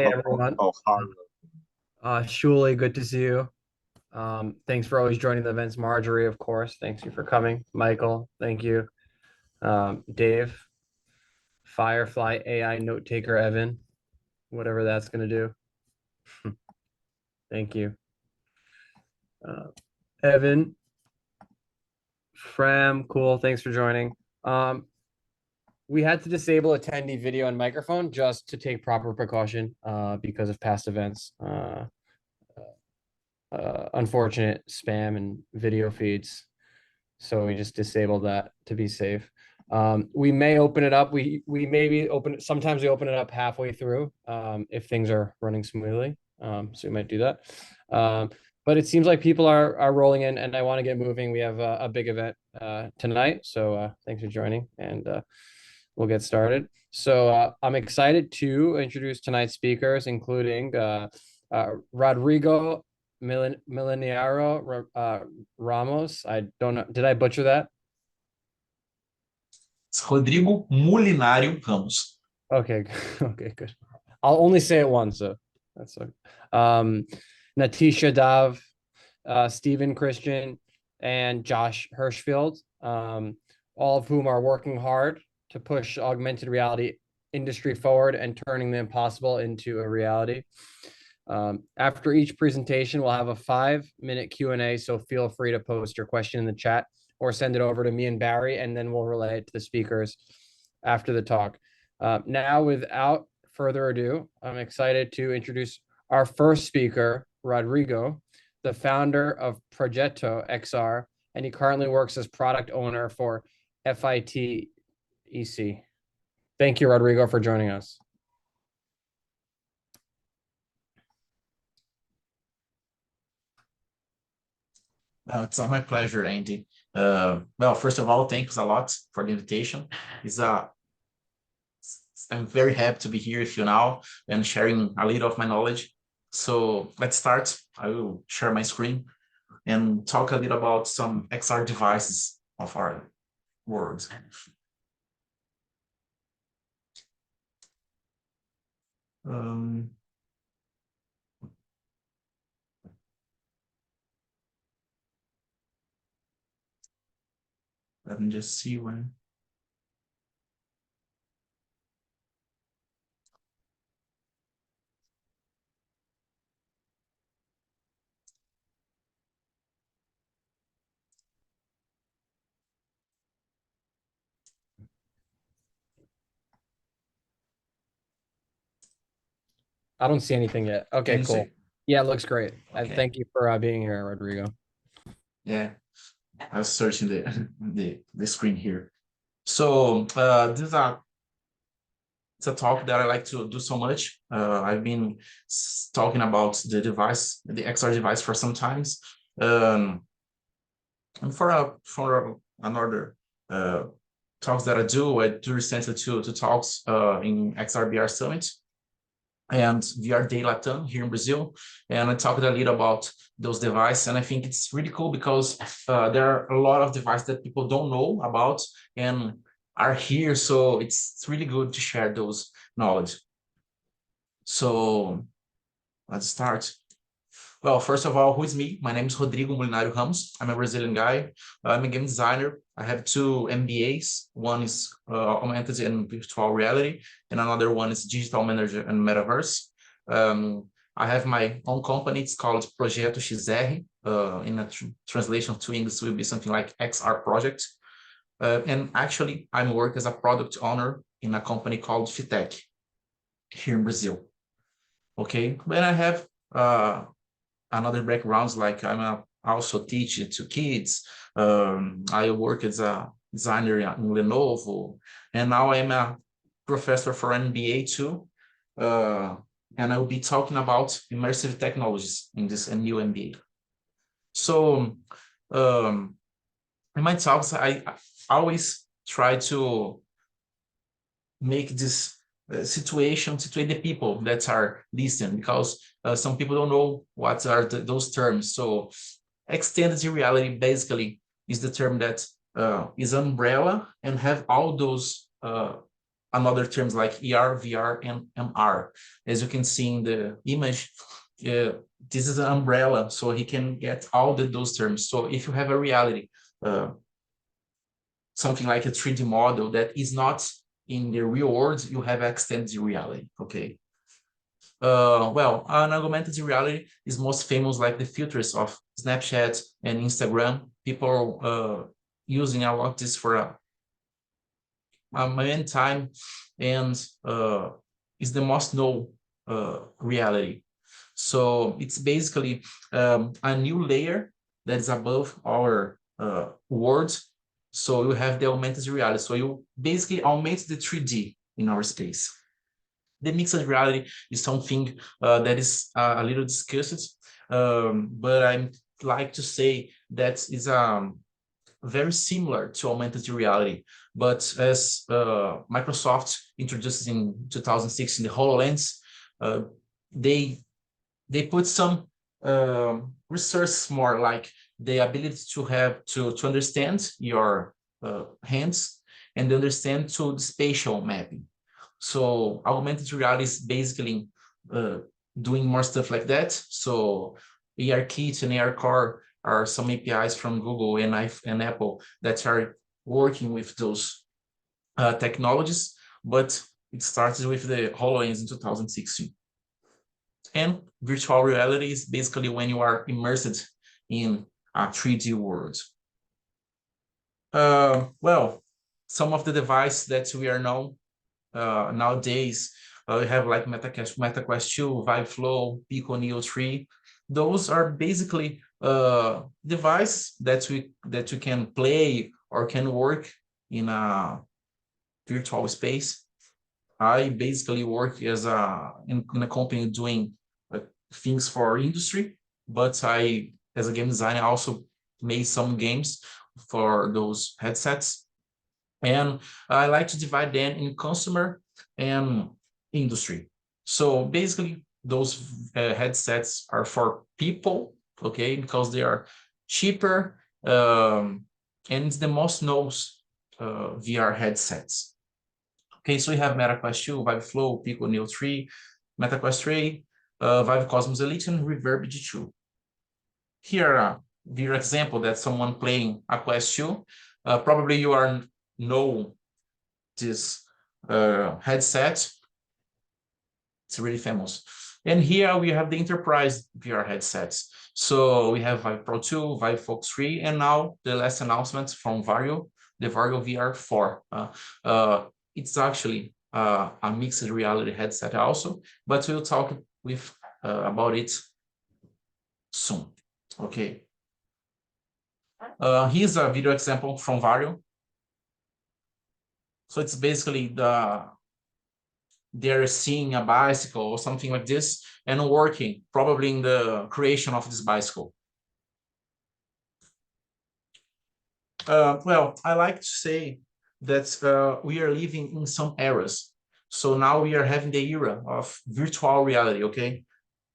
Hey have a everyone. oh, Harvard. Shuli, good to see you. Thanks for always joining the events. Marjorie, of course. Thanks you for coming. Michael, thank you. Dave, Firefly AI note taker Evan, whatever that's gonna do. Thank you. Uh, Evan, Fram, cool. Thanks for joining. We had to disable attendee video and microphone just to take proper precaution because of past events. Unfortunate spam and video feeds. So we just disabled that to be safe. We may open it up. We maybe open it. Sometimes we open it up halfway through if things are running smoothly. So we might do that. But it seems like people are rolling in, and I want to get moving. We have a big event tonight, so thanks for joining, and we'll get started. So I'm excited to introduce tonight's speakers, including Rodrigo Mulinário Ramos. I don't know. Did I butcher that? It's Rodrigo Mulinário Ramos. Okay. Okay, good. I'll only say it once, so that's okay. Niteesh, Yadav, Stephen Christian, and Josh Hirshfield, all of whom are working hard to push augmented reality industry forward and turning the impossible into a reality. After each presentation, we'll have a 5-minute Q&A, so feel free to post your question in the chat or send it over to me and Barry, and then we'll relay it to the speakers after the talk. Now, without further ado, I'm excited to introduce our first speaker, Rodrigo, the founder of ProjetoXR, and he currently works as product owner for FITEC. Thank you, Rodrigo, for joining us. It's my pleasure, Andy. Well, first of all, thanks a lot for the invitation. I'm very happy to be here with you now and sharing a little of my knowledge. So let's start. I will share my screen and talk a little about some XR devices of our world. Let me just see when. I don't see anything yet. Okay, cool. Yeah, it looks great. Okay. Thank you for being here, Rodrigo. Yeah, I was searching the screen here. So this is it's a talk that I like to do so much. I've been talking about the device, the XR device, for some times. And for another talks that I do recently two talks in XR Summit and VR Day Latam here in Brazil. And I talked a little about those devices. And I think it's really cool because there are a lot of devices that people don't know about and are here. So it's really good to share those knowledge. So let's start. Well, first of all, who is me? My name is Rodrigo Mulinário Ramos. I'm a Brazilian guy. I'm a game designer. I have 2 MBAs. One is Augmented and Virtual Reality, and another one is Digital Manager and Metaverse. I have my own company. It's called ProjetoXR. In a translation to English, will be something like XR Project. And actually, I'm working as a product owner in a company called FITEC here in Brazil. Okay, then I have another backgrounds, like also teach to kids. I work as a designer in Lenovo, and now I'm a professor for MBA too. And I will be talking about immersive technologies in this new MBA. So in my talks, I always try to make this situate the people that are listening, because some people don't know what are those terms. So extended reality basically is the term that is umbrella and have all those another terms like ER, VR, and MR. As you can see in the image, this is an umbrella, so he can get all those terms. So if you have a reality, something like a 3D model that is not in the real world, you have extended reality, okay? Well, an augmented reality is most famous like the filters of Snapchat and Instagram. People using a lot this for a main time, and is the most known reality. So it's basically a new layer that is above our world. So you have the augmented reality. So you basically augment the 3D in our space. The mixed reality is something that is a little discussed, but I'd like to say that is very similar to augmented reality. But as Microsoft introduced in 2016 the HoloLens, they put some research more like the ability to have to understand your hands and understand to the spatial mapping. So augmented reality is basically doing more stuff like that. So ARKit and AR Core are some APIs from Google and Apple that are working with those technologies, but it started with the HoloLens in 2016. And virtual reality is basically when you are immersed in a 3D world. Well, some of the devices that we are known nowadays, we have like MetaQuest 2, Vive Flow, Pico Neo 3. Those are basically devices that you can play or can work in a virtual space. I basically work as in a company doing things for industry, but I, as a game designer, also made some games for those headsets. And I like to divide them in consumer and industry. So basically, those headsets are for people, okay, because they are cheaper, and it's the most known VR headsets. Okay, so we have MetaQuest 2, Vive Flow, Pico Neo 3, MetaQuest 3, Vive Cosmos Elite, and Reverb G2. Here are your example that someone playing a Quest 2. Probably you are know this headset. It's really famous. And here we have the enterprise VR headsets. So we have Vive Pro 2, Vive Focus 3, and now the last announcement from Vario, the Vario VR 4. It's actually a mixed reality headset also, but we'll talk about it soon. Okay. Here's a video example from Vario. So it's basically they're seeing a bicycle or something like this and working probably in the creation of this bicycle. Well, I like to say that we are living in some eras. So now we are having the era of virtual reality, okay?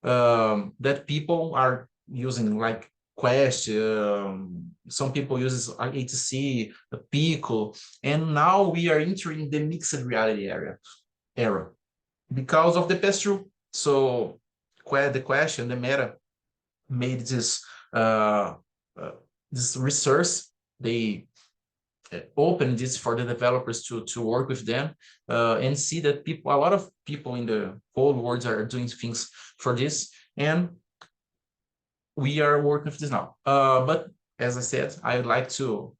That people are using like Quest, some people use HTC, Pico, and now we are entering the mixed reality era because of the pass-through. So the Quest and the Meta made this this research. They opened this for the developers to work with them and see that a lot of people in the whole world are doing things for this, and we are working with this now. But as I said, I would like to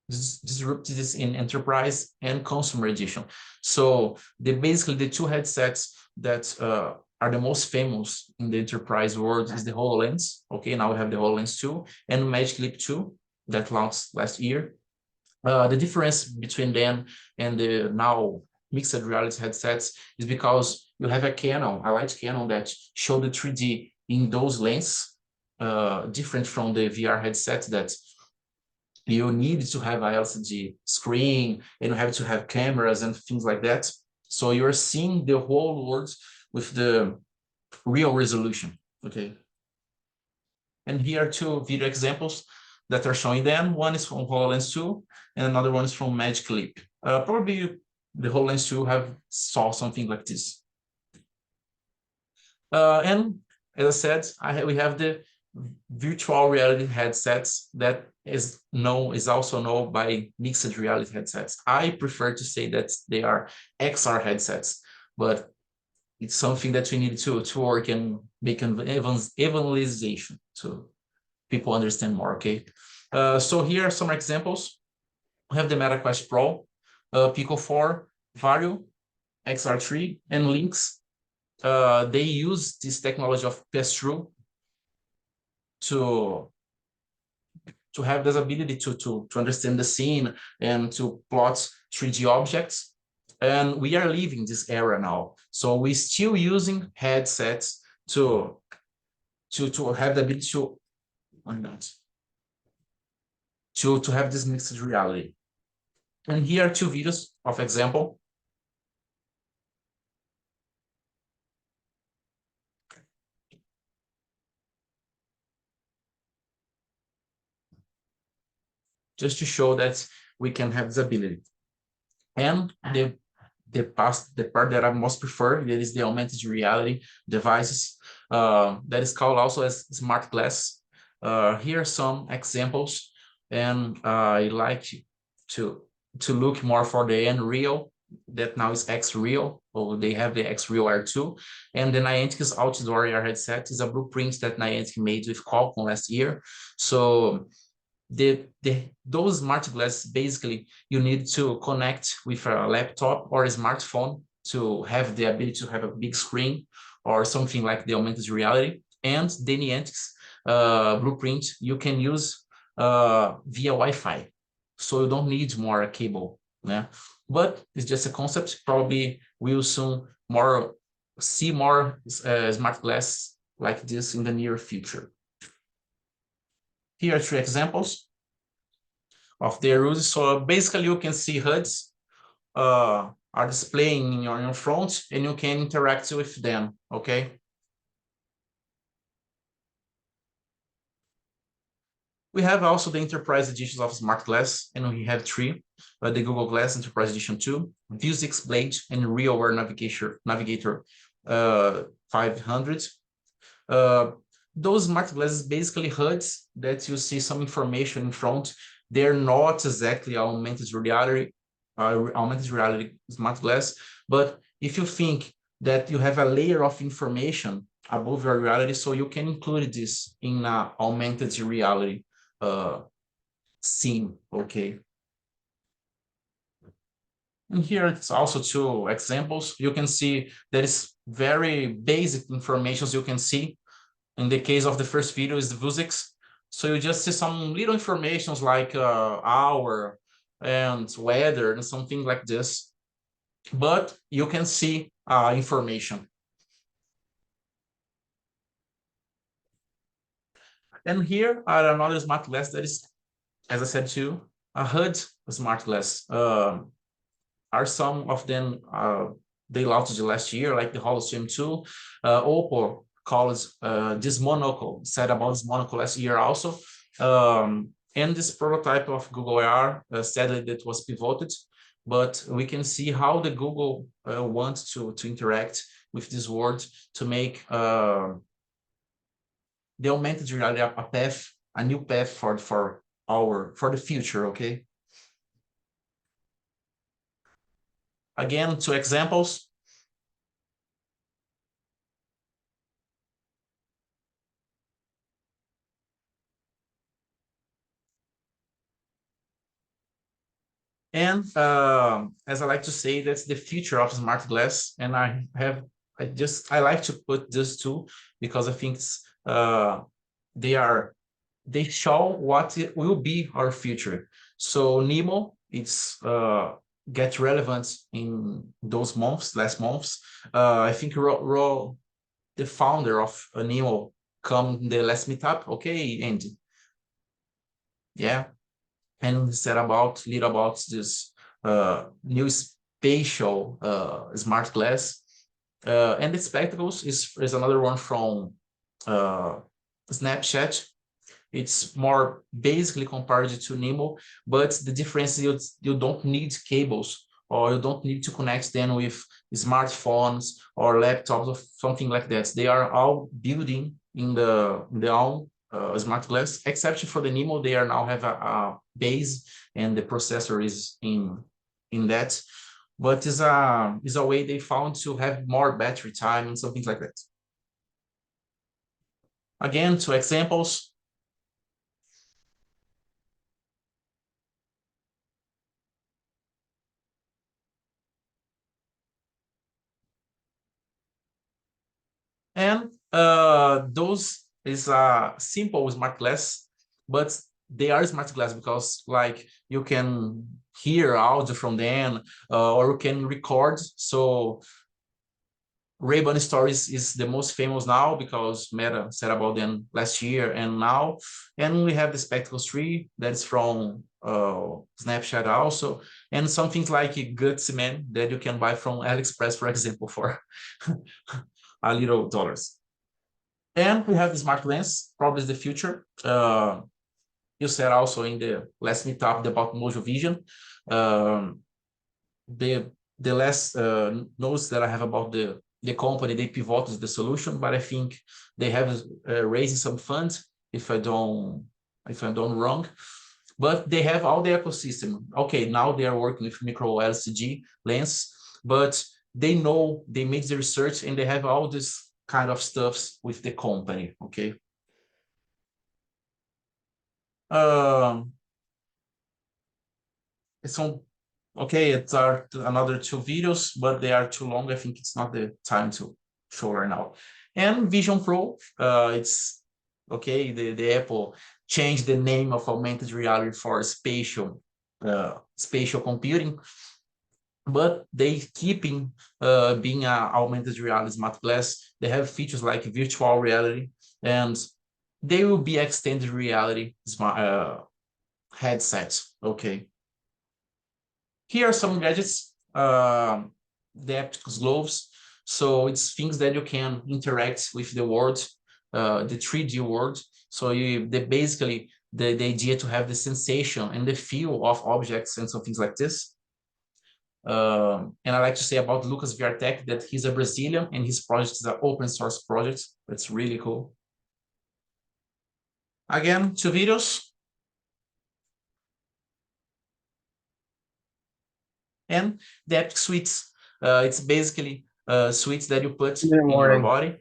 disrupt this in enterprise and consumer edition. So basically the two headsets that are the most famous in the enterprise world is the HoloLens. Okay, now we have the HoloLens 2 and Magic Leap 2 that launched last year. The difference between them and the now mixed reality headsets is because you have a light cannon that show the 3D in those lenses, different from the VR headset that you need to have a LCD screen and you have to have cameras and things like that. So you're seeing the whole world with the real resolution, okay? And here are two video examples that are showing them. One is from HoloLens 2 and another one is from Magic Leap. Probably the HoloLens 2 have saw something like this. And as I said, we have the virtual reality headsets that is also known by mixed reality headsets. I prefer to say that they are XR headsets, but it's something that we need to work and make an evangelization so people understand more, okay? So here are some examples. We have the MetaQuest Pro, Pico 4, Vario, XR3, and Lynx. They use this technology of pass-through to have this ability to understand the scene and to plot 3D objects. And we are leaving this era now. So we're still using headsets to have the ability to have this mixed reality. And here are 2 videos of example. Just to show that we can have this ability. And the part that I most prefer, that is the augmented reality devices, that is called also as smart glass. Here are some examples, and I like to look more for the Nreal, that now is X-Real, or they have the X-Real R2, and the Niantic's outdoor AR headset is a blueprint that Niantic made with Qualcomm last year. So those smart glasses, basically, you need to connect with a laptop or a smartphone to have the ability to have a big screen or something like the augmented reality. And the Niantic's blueprint you can use via Wi-Fi, so you don't need more cable. Yeah, but it's just a concept. Probably we'll soon see more smart glasses like this in the near future. Here are 3 examples of their uses. So basically, you can see HUDs are displaying in your front, and you can interact with them, okay? We have also the enterprise editions of Smart Glass, and we have 3, the Google Glass Enterprise Edition 2, Vuzix Blade, and RealWear Navigator 500. Those smart glasses basically HUDs that you see some information in front. They're not exactly augmented reality smart glass, but if you think that you have a layer of information above your reality, so you can include this in an augmented reality scene, okay? And here it's also 2 examples. You can see there is very basic information you can see. In the case of the first video is the Vuzix. So you just see some little informations like hour and weather and something like this. But you can see information. And here are another smart glass that is, as I said too, a HUD smart glass. Are some of them they launched last year, like the Holostream 2. Oppo calls this monocle, said about this monocle last year also. And this prototype of Google AR, sadly, that was pivoted, but we can see how the Google wants to interact with this world to make the augmented reality a new path for the future, okay? Again, 2 examples. And as I like to say, that's the future of smart glass. And I like to put these 2 because I think they show what it will be our future. So Nemo, it's get relevant in those last months. I think the founder of Nemo come in the last meetup, okay, Andy? Yeah, and said little about this new spatial smart glass. And the spectacles is another one from Snapchat. It's more basically compared to Nemo, but the difference is you don't need cables or you don't need to connect them with smartphones or laptops or something like that. They are all building in the own smart glass, except for the Nemo. They are now have a base and the processor is in that. But is a way they found to have more battery time and something like that. Again, 2 examples. And those is a simple smart glass, but they are smart glass because like you can hear audio from them or you can record. So Ray-Ban Stories is the most famous now because Meta said about them last year and now. And we have the Spectacles 3 that's from Snapchat also. And some things like Gutsy Man that you can buy from AliExpress, for example, for a little dollars. And we have the smart lens, probably the future. You said also in the last meetup about Mojo Vision. The last notes that I have about the company, they pivoted the solution, but I think they have raising some funds if I don't wrong. But they have all the ecosystem. Okay, now they are working with micro LCD lens, but they know they made the research and they have all this kind of stuffs with the company. Okay. It's on. Okay, it's another 2 videos, but they are too long. I think it's not the time to show right now. And Vision Pro, it's okay. The Apple changed the name of augmented reality for spatial computing, but they keeping being an augmented reality smart glass. They have features like virtual reality, and they will be extended reality smart headsets. Okay. Here are some gadgets, the Apticus gloves. So it's things that you can interact with the world, the 3D world. So basically the idea to have the sensation and the feel of objects and some things like this. And I like to say about Lucas VR Tech that he's a Brazilian and his project is an open source project. That's really cool. Again, 2 videos. And the Aptic suites, it's basically suites that you put in your body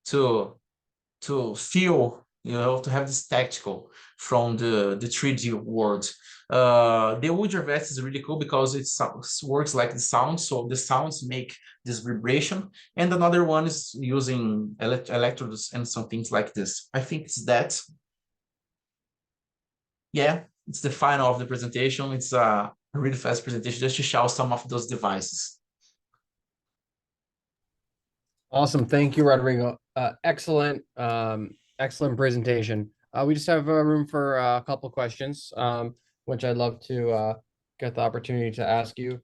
to feel, to have this tactical from the 3D world. The Ultra Vest is really cool because it works like the sound, so the sounds make this vibration. And another one is using electrodes and some things like this. I think it's that. Yeah, it's the final of the presentation. It's a really fast presentation just to show some of those devices. Awesome. Thank you, Rodrigo. Excellent presentation. We just have room for a couple of questions, which I'd love to get the opportunity to ask you.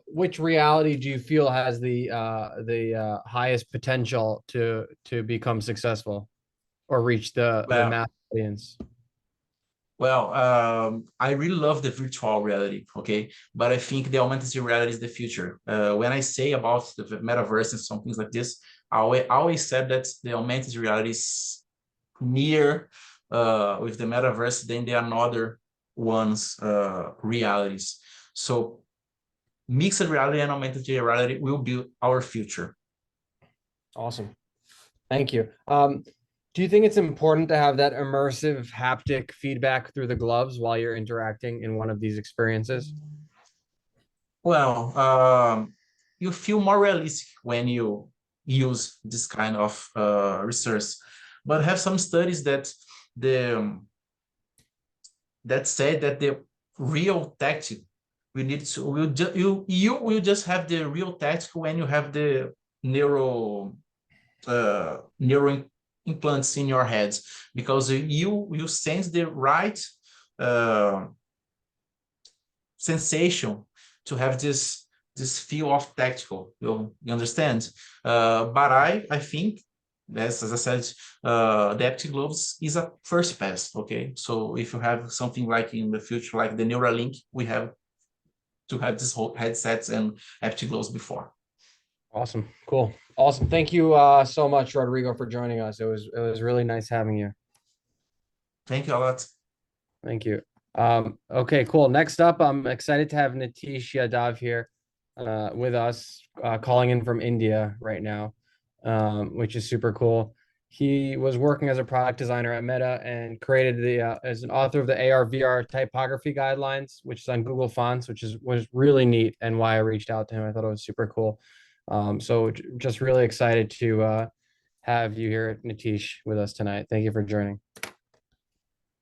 Which reality do you feel has the highest potential to become successful or reach the mass audience? Well, I really love the virtual reality, okay? But I think the augmented reality is the future. When I say about the metaverse and some things like this, I always said that the augmented reality is near with the metaverse than the another ones realities. So mixed reality and augmented reality will be our future. Awesome. Thank you. Do you think it's important to have that immersive haptic feedback through the gloves while you're interacting in one of these experiences? Well, you feel more realistic when you use this kind of research, but have some studies that say that the real tactile you will just have the real tactile when you have the neural implants in your head, because you sense the right sensation to have this feel of tactical. You understand? But I think as I said, the haptic gloves is a first pass. Okay, so if you have something like in the future, like the Neuralink, we have to have this whole headsets and haptic gloves before. Awesome. Cool. Awesome. Thank you so much, Rodrigo, for joining us. It was really nice having you. Thank you a lot. Thank you. Okay, cool. Next up, I'm excited to have Niteesh Yadav here with us, calling in from India right now, which is super cool. He was working as a product designer at Meta and created as an author of the AR/VR typography guidelines, which is on Google Fonts, which was really neat, and why I reached out to him. I thought it was super cool. So just really excited to have you here, Niteesh, with us tonight. Thank you for joining.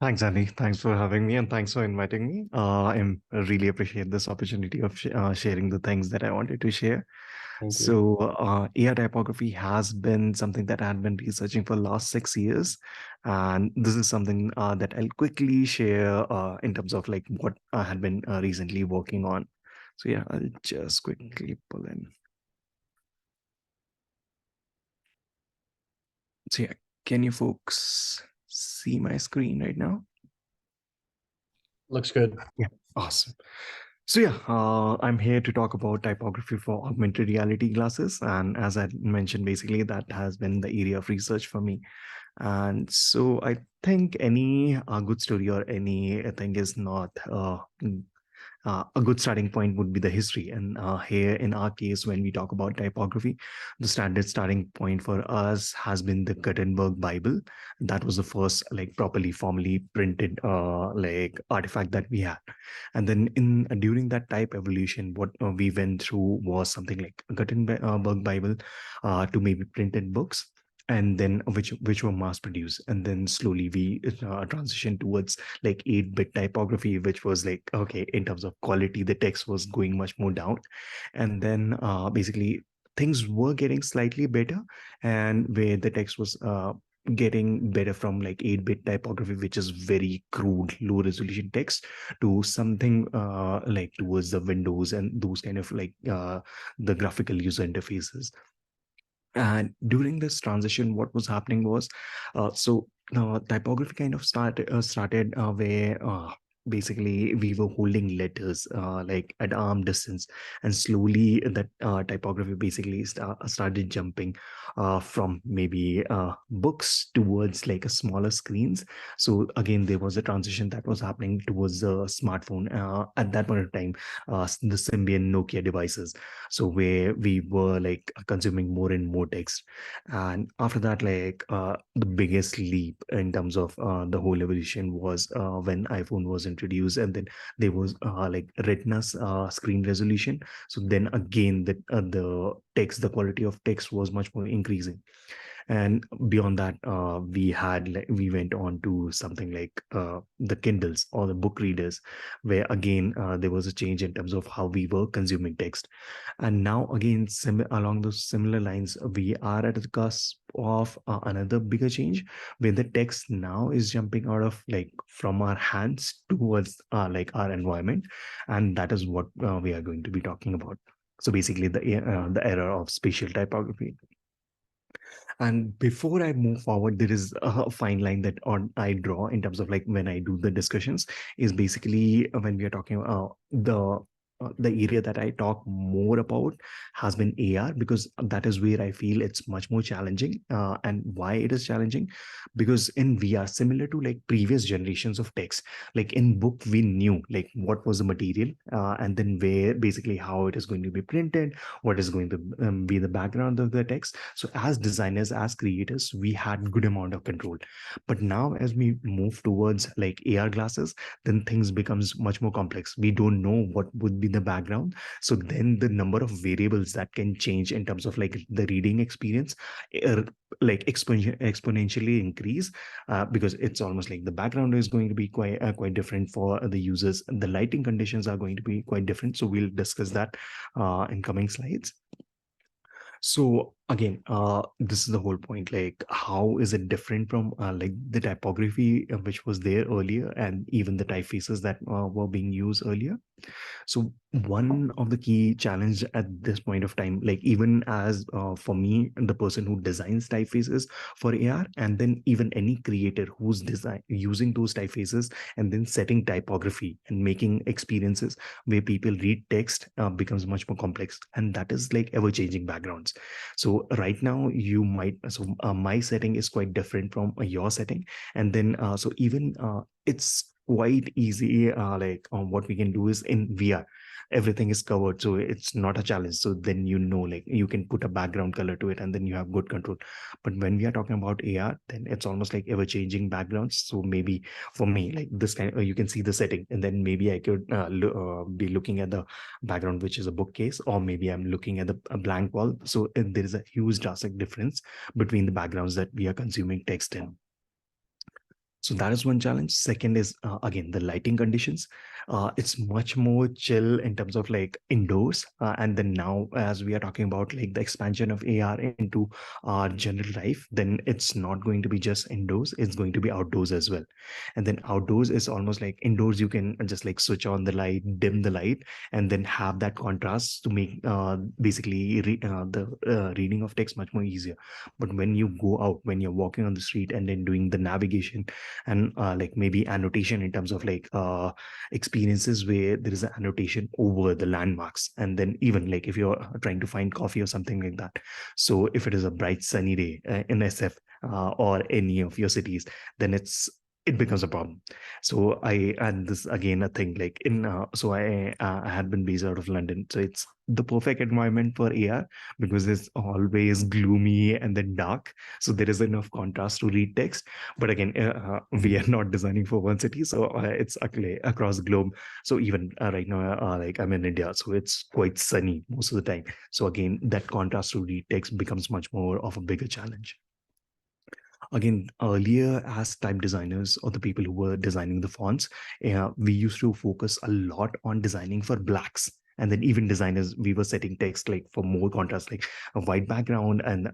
Thanks, Andy. Thanks for having me and thanks for inviting me. I really appreciate this opportunity of sharing the things that I wanted to share. Thank you. So, AR typography has been something that I had been researching for the last 6 years. And this is something that I'll quickly share in terms of like what I had been recently working on. So yeah, I'll just quickly pull in. So yeah, can you folks see my screen right now? Looks good. Yeah, awesome. So yeah, I'm here to talk about typography for augmented reality glasses. And as I mentioned, basically that has been the area of research for me. And so I think any good story or anything is not a good starting point would be the history. And here in our case, when we talk about typography, the standard starting point for us has been the Gutenberg Bible. That was the first like properly formally printed like artifact that we had. And then during that type evolution, what we went through was something like Gutenberg Bible to maybe printed books, and then which were mass produced, and then slowly we transitioned towards like 8-bit typography, which was like, okay, in terms of quality the text was going much more down, and then basically things were getting slightly better, and where the text was getting better from like 8-bit typography, which is very crude low resolution text, to something like towards the windows and those kind of like the graphical user interfaces. And during this transition, what was happening was, typography kind of started where basically we were holding letters like at arm distance, and slowly that typography basically started jumping from maybe books towards like a smaller screens. So again, there was a transition that was happening towards the smartphone at that point of time, the Symbian Nokia devices. So where we were like consuming more and more text, and after that, like the biggest leap in terms of the whole evolution was when iPhone was introduced, and then there was like Retina screen resolution. So then again, the text, the quality of text was much more increasing. And beyond that, we went on to something like the Kindles or the book readers, where again there was a change in terms of how we were consuming text. And now again, along those similar lines, we are at the cusp of another bigger change, where the text now is jumping out of like from our hands towards like our environment, and that is what we are going to be talking about. So basically, the era of spatial typography. And before I move forward, there is a fine line that I draw in terms of like when I do the discussions, is basically when we are talking about the area that I talk more about has been AR, because that is where I feel it's much more challenging. And why it is challenging? Because in VR, similar to like previous generations of text, like in book, we knew like what was the material, and then where basically how it is going to be printed, what is going to be the background of the text. So as designers, as creators, we had good amount of control. But now as we move towards like AR glasses, then things becomes much more complex. We don't know what would be the background. So then the number of variables that can change in terms of like the reading experience like exponentially increase, because it's almost like the background is going to be quite different for the users. The lighting conditions are going to be quite different. So we'll discuss that in coming slides. So again, this is the whole point. Like, how is it different from like the typography which was there earlier, and even the typefaces that were being used earlier? So one of the key challenge at this point of time, like even as for me, the person who designs typefaces for AR, and then even any creator who's design using those typefaces and then setting typography and making experiences where people read text becomes much more complex, and that is like ever changing backgrounds. So right now you might, so my setting is quite different from your setting, and then so even it's quite easy. Like what we can do is in VR, everything is covered, so it's not a challenge. So then like you can put a background color to it, and then you have good control. But when we are talking about AR, then it's almost like ever changing backgrounds. So maybe for me, like this kind, you can see the setting, and then maybe I could be looking at the background, which is a bookcase, or maybe I'm looking at a blank wall. So there is a huge drastic difference between the backgrounds that we are consuming text in. So that is one challenge. Second is again the lighting conditions. It's much more chill in terms of like indoors, and then now as we are talking about like the expansion of AR into our general life, then it's not going to be just indoors; it's going to be outdoors as well. And then outdoors is almost like indoors. You can just like switch on the light, dim the light, and then have that contrast to make basically the reading of text much more easier. But when you go out, when you're walking on the street and then doing the navigation and like maybe annotation in terms of like experiences where there is an annotation over the landmarks, and then even like if you're trying to find coffee or something like that, so if it is a bright sunny day in SF or any of your cities, then it becomes a problem. So and this again a thing like in so I had been based out of London, so it's the perfect environment for AR because it's always gloomy and then dark, so there is enough contrast to read text. But again, we are not designing for one city, so it's across the globe. So even right now, like I'm in India, so it's quite sunny most of the time. So again, that contrast to read text becomes much more of a bigger challenge. Again, earlier as type designers or the people who were designing the fonts, we used to focus a lot on designing for blacks. And then even designers, we were setting text like for more contrast, like a white background and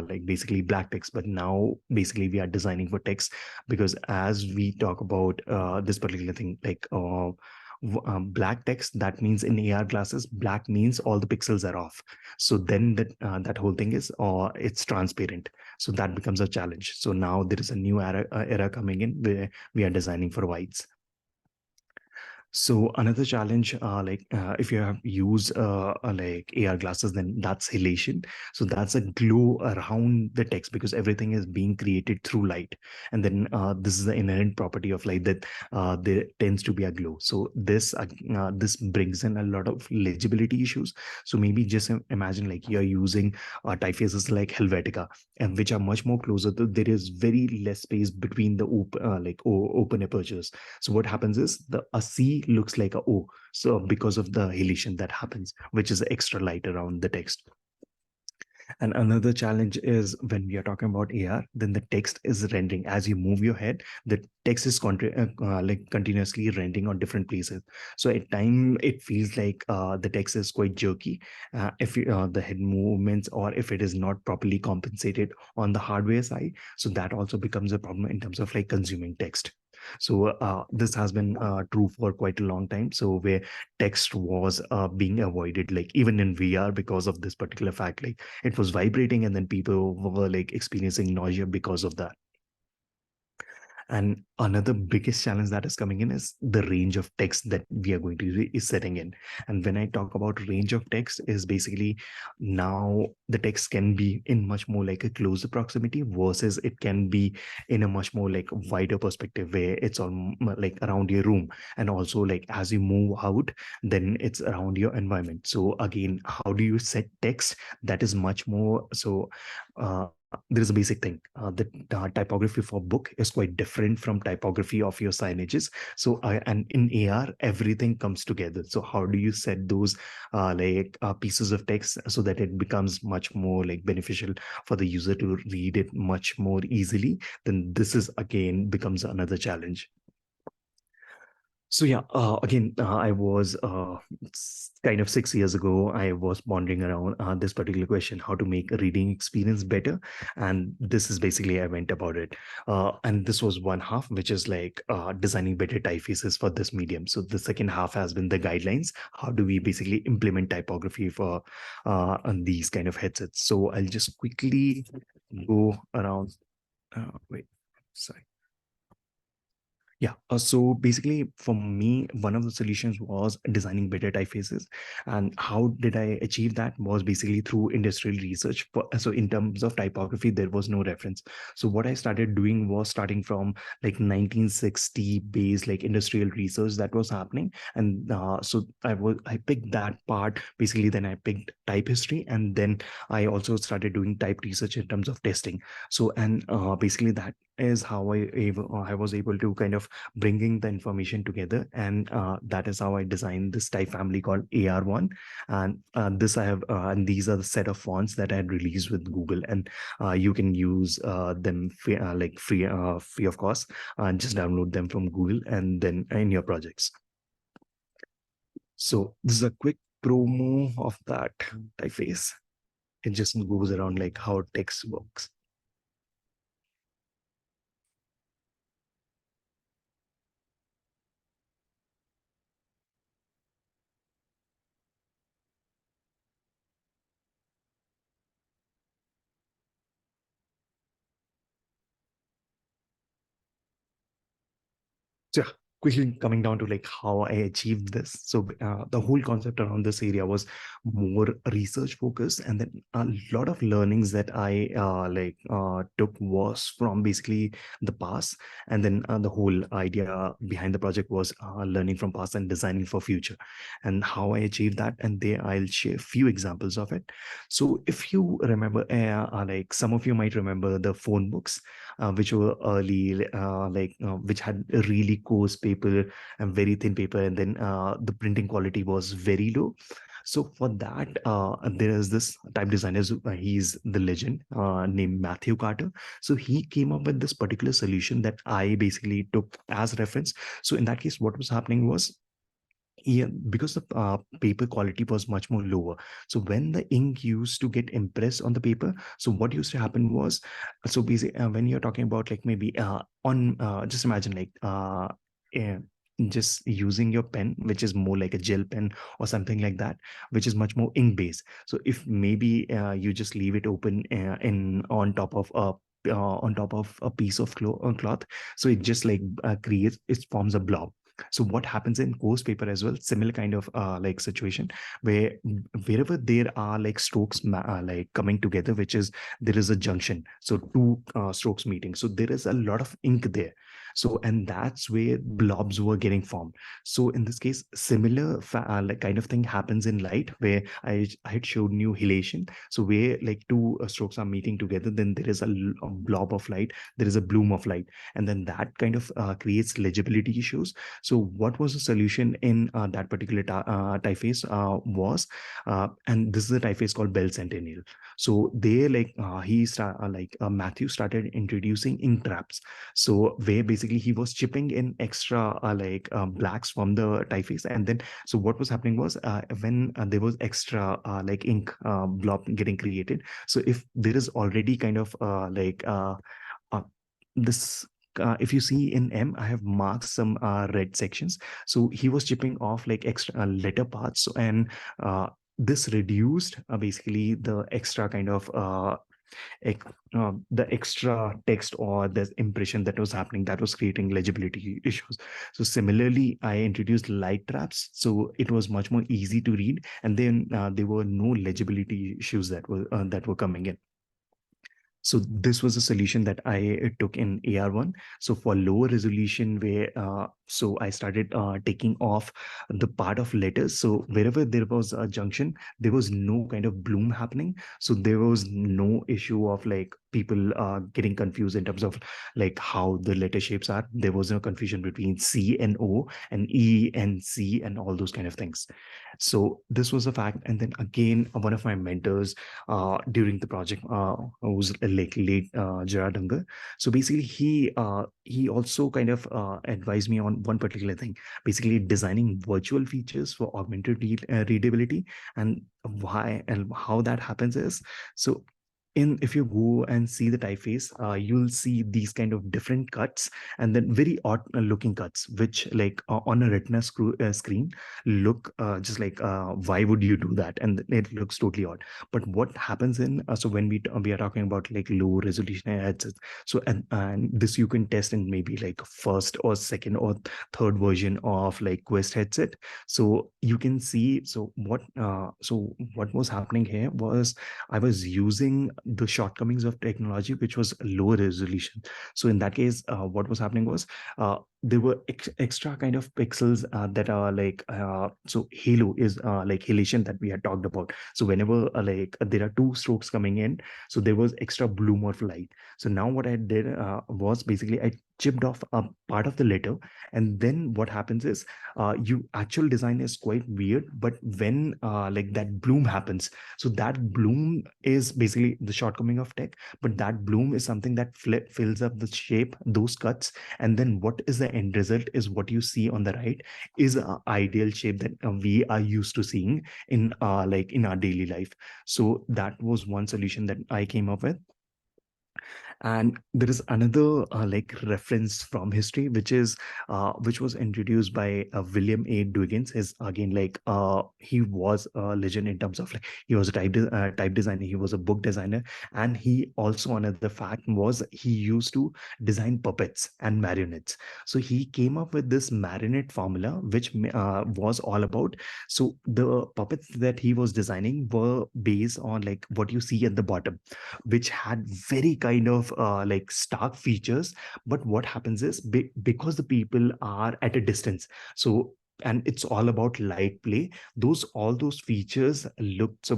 like basically black text. But now basically we are designing for text because as we talk about this particular thing, like black text, that means in AR glasses, black means all the pixels are off. So then that whole thing is, or it's transparent. So that becomes a challenge. So now there is a new era coming in where we are designing for whites. So another challenge, like if you have used like AR glasses, then that's halation. So that's a glow around the text because everything is being created through light. And then this is the inherent property of light that there tends to be a glow. So this brings in a lot of legibility issues. So maybe just imagine like you're using typefaces like Helvetica, and which are much more closer to, there is very less space between the open apertures. So what happens is a C looks like a O. So because of the halation that happens, which is extra light around the text. And another challenge is when we are talking about AR, then the text is rendering. As you move your head, the text is like continuously rendering on different places. So at time it feels like the text is quite jerky if the head movements or if it is not properly compensated on the hardware side. So that also becomes a problem in terms of like consuming text. So this has been true for quite a long time. So where text was being avoided, like even in VR, because of this particular fact, like it was vibrating and then people were like experiencing nausea because of that. And another biggest challenge that is coming in is the range of text that we are going to is setting in. And when I talk about range of text is basically now the text can be in much more like a closer proximity versus it can be in a much more like wider perspective where it's on like around your room. And also like as you move out, then it's around your environment. So again, how do you set text that is much more so there is a basic thing that typography for book is quite different from typography of your signages. So and in AR everything comes together. So how do you set those pieces of text so that it becomes much more like beneficial for the user to read it much more easily? Then this is again becomes another challenge. So yeah, again, I was kind of 6 years ago, I was pondering around this particular question, how to make a reading experience better. And this is basically, I went about it. And this was one half, which is like designing better typefaces for this medium. So the second half has been the guidelines. How do we basically implement typography for on these kind of headsets? So I'll just quickly go around. Wait, sorry. Yeah, so basically for me, one of the solutions was designing better typefaces. And how did I achieve that was basically through industrial research. So in terms of typography, there was no reference. So what I started doing was starting from like 1960 based like industrial research that was happening. And so I picked that part basically, then I picked type history, and then I also started doing type research in terms of testing. So and basically that is how I was able to kind of bringing the information together, and that is how I designed this type family called AR1. And this I have and these are the set of fonts that I had released with Google, and you can use them like free of cost, and just download them from Google and then in your projects. So this is a quick promo of that typeface. It just goes around like how text works. So yeah, quickly coming down to like how I achieved this. So the whole concept around this area was more research focused, and then a lot of learnings that I took was from basically the past, and then the whole idea behind the project was learning from past and designing for future, and how I achieved that. And there I'll share a few examples of it. So if you remember, like some of you might remember the phone books, which were early, which had a really coarse paper and very thin paper, and then the printing quality was very low. So for that, there is this type designer. He's the legend named Matthew Carter. So he came up with this particular solution that I basically took as reference. So in that case, what was happening was, yeah, because the paper quality was much more lower. So when the ink used to get impressed on the paper, so what used to happen was, so basically when you're talking about like maybe on just imagine like eh, just using your pen, which is more like a gel pen or something like that, which is much more ink based. So if maybe you just leave it open in on top of a piece of cloth, so it just like creates, it forms a blob. So what happens in coarse paper as well, similar kind of like situation, where wherever there are like strokes like coming together, which is there is a junction, so two strokes meeting, so there is a lot of ink there. So and that's where blobs were getting formed. So in this case, similar like kind of thing happens in light, where I had shown you halation. So where like two strokes are meeting together, then there is a blob of light, there is a bloom of light, and then that kind of creates legibility issues. So what was the solution in that particular typeface was, and this is a typeface called Bell Centennial. So they Matthew started introducing ink traps. So where basically he was chipping in extra blacks from the typeface, and then so what was happening was when there was extra ink blob getting created. So if there is already kind of this if you see in M, I have marked some red sections. So he was chipping off like extra letter parts. So, and this reduced basically the extra kind of the extra text or the impression that was happening, that was creating legibility issues. So similarly, I introduced light traps. So it was much more easy to read. And then there were no legibility issues that were coming in. So this was a solution that I took in AR1. So for lower resolution, where so I started taking off the part of letters. So wherever there was a junction, there was no kind of bloom happening. So there was no issue of like people getting confused in terms of like how the letter shapes are. There was no confusion between C and O and E and C and all those kind of things. So this was a fact. And then again, one of my mentors during the project was like late Gerard Unger. So basically he also kind of advised me on one particular thing, basically designing virtual features for augmented readability. And why and how that happens is, so if you go and see the typeface, you'll see these kind of different cuts, and then very odd looking cuts, which like on a retina screen look just like why would you do that, and it looks totally odd. But what happens in so when we are talking about like low resolution headsets, so and this you can test in maybe like first or second or third version of like Quest headset. So you can see, so what was happening here was I was using the shortcomings of technology, which was low resolution. So in that case, what was happening was there were extra kind of pixels that are like so halo is like halation that we had talked about. So whenever like there are two strokes coming in, so there was extra bloom of light. So now what I did was basically I chipped off a part of the letter, and then what happens is you actual design is quite weird, but when like that bloom happens, so that bloom is basically the shortcoming of tech, but that bloom is something that fills up the shape, those cuts, and then what is the end result is what you see on the right is an ideal shape that we are used to seeing in like in our daily life. So that was one solution that I came up with. And there is another like reference from history, which was introduced by William A. Duggins. Is again like he was a legend in terms of like he was a type designer, he was a book designer, and he also, another fact was, he used to design puppets and marionettes. So he came up with this marionette formula, which was all about, so the puppets that he was designing were based on like what you see at the bottom, which had very kind of like stark features. But what happens is because the people are at a distance, so and it's all about light play, all those features look so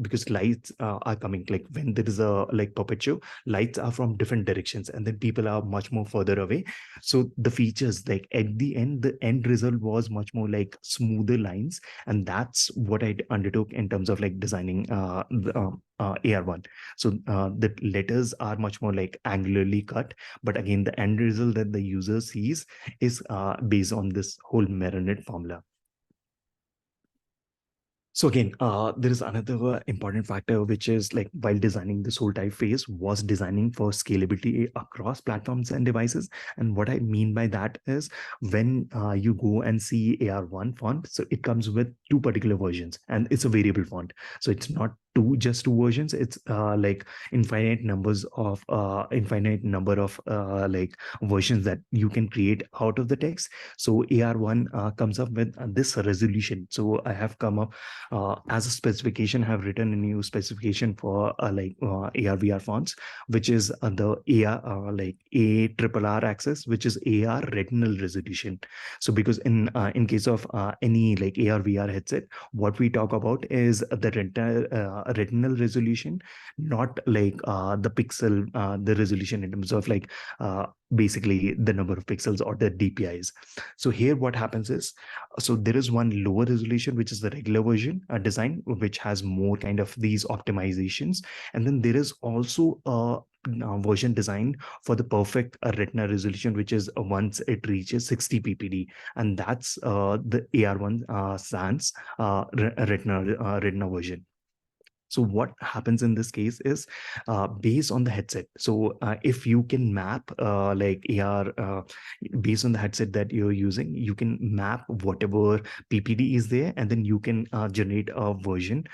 because lights are coming, like when there is a like puppet show, lights are from different directions and then people are much more further away. So the features, like at the end, the end result was much more like smoother lines, and that's what I undertook in terms of like designing AR1. So the letters are much more like angularly cut, but again, the end result that the user sees is based on this whole marionette formula. So again, there is another important factor, which is like while designing this whole typeface was designing for scalability across platforms and devices. And what I mean by that is when you go and see AR1 font, so it comes with two particular versions and it's a variable font. So it's not just two versions, it's like infinite number of like versions that you can create out of the text. So AR1 comes up with this resolution. So I have come up as a specification, have written a new specification for like AR/VR fonts, which is the AR like ARRR axis, which is AR retinal resolution. So because in case of any like AR/VR headset, what we talk about is the retinal resolution, not like the pixel, the resolution in terms of like basically the number of pixels or the DPIs. So here what happens is, so there is one lower resolution, which is the regular version design, which has more kind of these optimizations. And then there is also a version designed for the perfect retina resolution, which is once it reaches 60 ppd, and that's the AR1 sans retina version. So what happens in this case is based on the headset. So if you can map like AR based on the headset that you're using, you can map whatever PPD is there, and then you can generate a version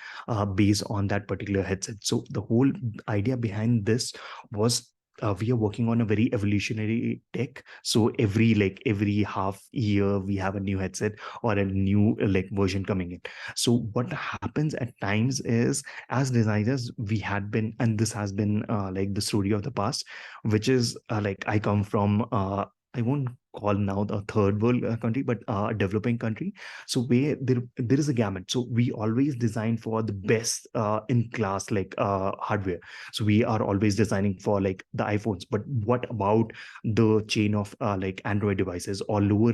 based on that particular headset. So the whole idea behind this was we are working on a very evolutionary tech. So every half year we have a new headset or a new like version coming in. So what happens at times is, as designers, we had been, and this has been like the story of the past, which is like I come from I won't call now the third world country, but a developing country. So where there is a gamut. So we always design for the best in class like hardware. So we are always designing for like the iPhones. But what about the chain of like Android devices or lower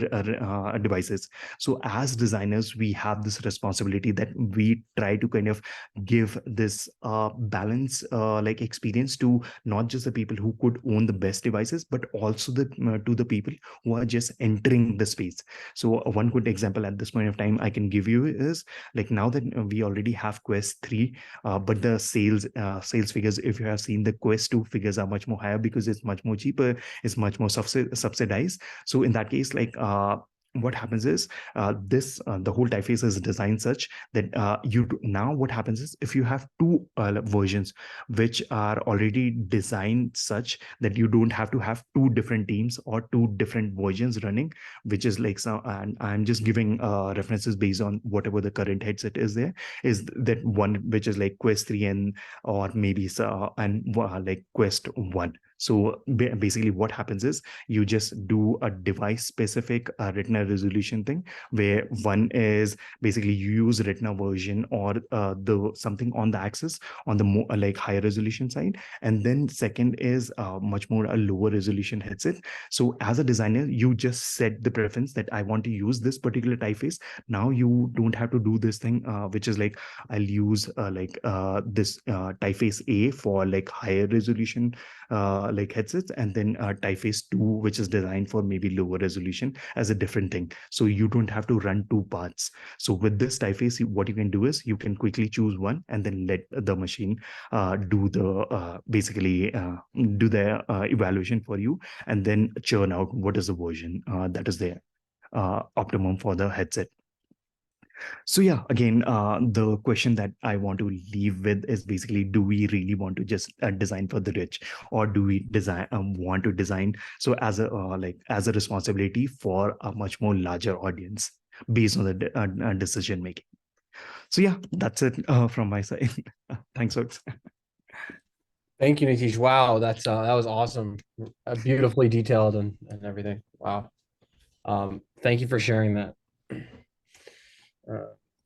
devices? So as designers, we have this responsibility that we try to kind of give this balance like experience to not just the people who could own the best devices, but also the to the people who are just entering the space. So one good example at this point of time I can give you is like now that we already have Quest 3, but the sales figures, if you have seen, the Quest 2 figures are much more higher because it's much more cheaper, it's much more subsidized. So in that case, like what happens is the whole typeface is designed such that now what happens is if you have two versions which are already designed such that you don't have to have two different teams or two different versions running, which is like some, and I'm just giving references based on whatever the current headset is there, is that one which is like Quest 3 and or maybe like Quest 1. So basically what happens is you just do a device specific retina resolution thing, where one is basically you use retina version or the something on the axis on the more like higher resolution side, and then second is much more a lower resolution headset. So as a designer, you just set the preference that I want to use this particular typeface. Now you don't have to do this thing which is like I'll use this typeface A for like higher resolution like headsets, and then typeface 2 which is designed for maybe lower resolution as a different thing. So you don't have to run two paths. So with this typeface, what you can do is you can quickly choose one and then let the machine do the basically do the evaluation for you, and then churn out what is the version that is there optimum for the headset. So yeah, again, the question that I want to leave with is basically, do we really want to just design for the rich, or do we design want to design so as a as a responsibility for a much more larger audience based on the decision making? So yeah, that's it from my side. Thanks, folks. Thank you, Niteesh. Wow, that was awesome. Beautifully detailed and everything. Wow. Thank you for sharing that.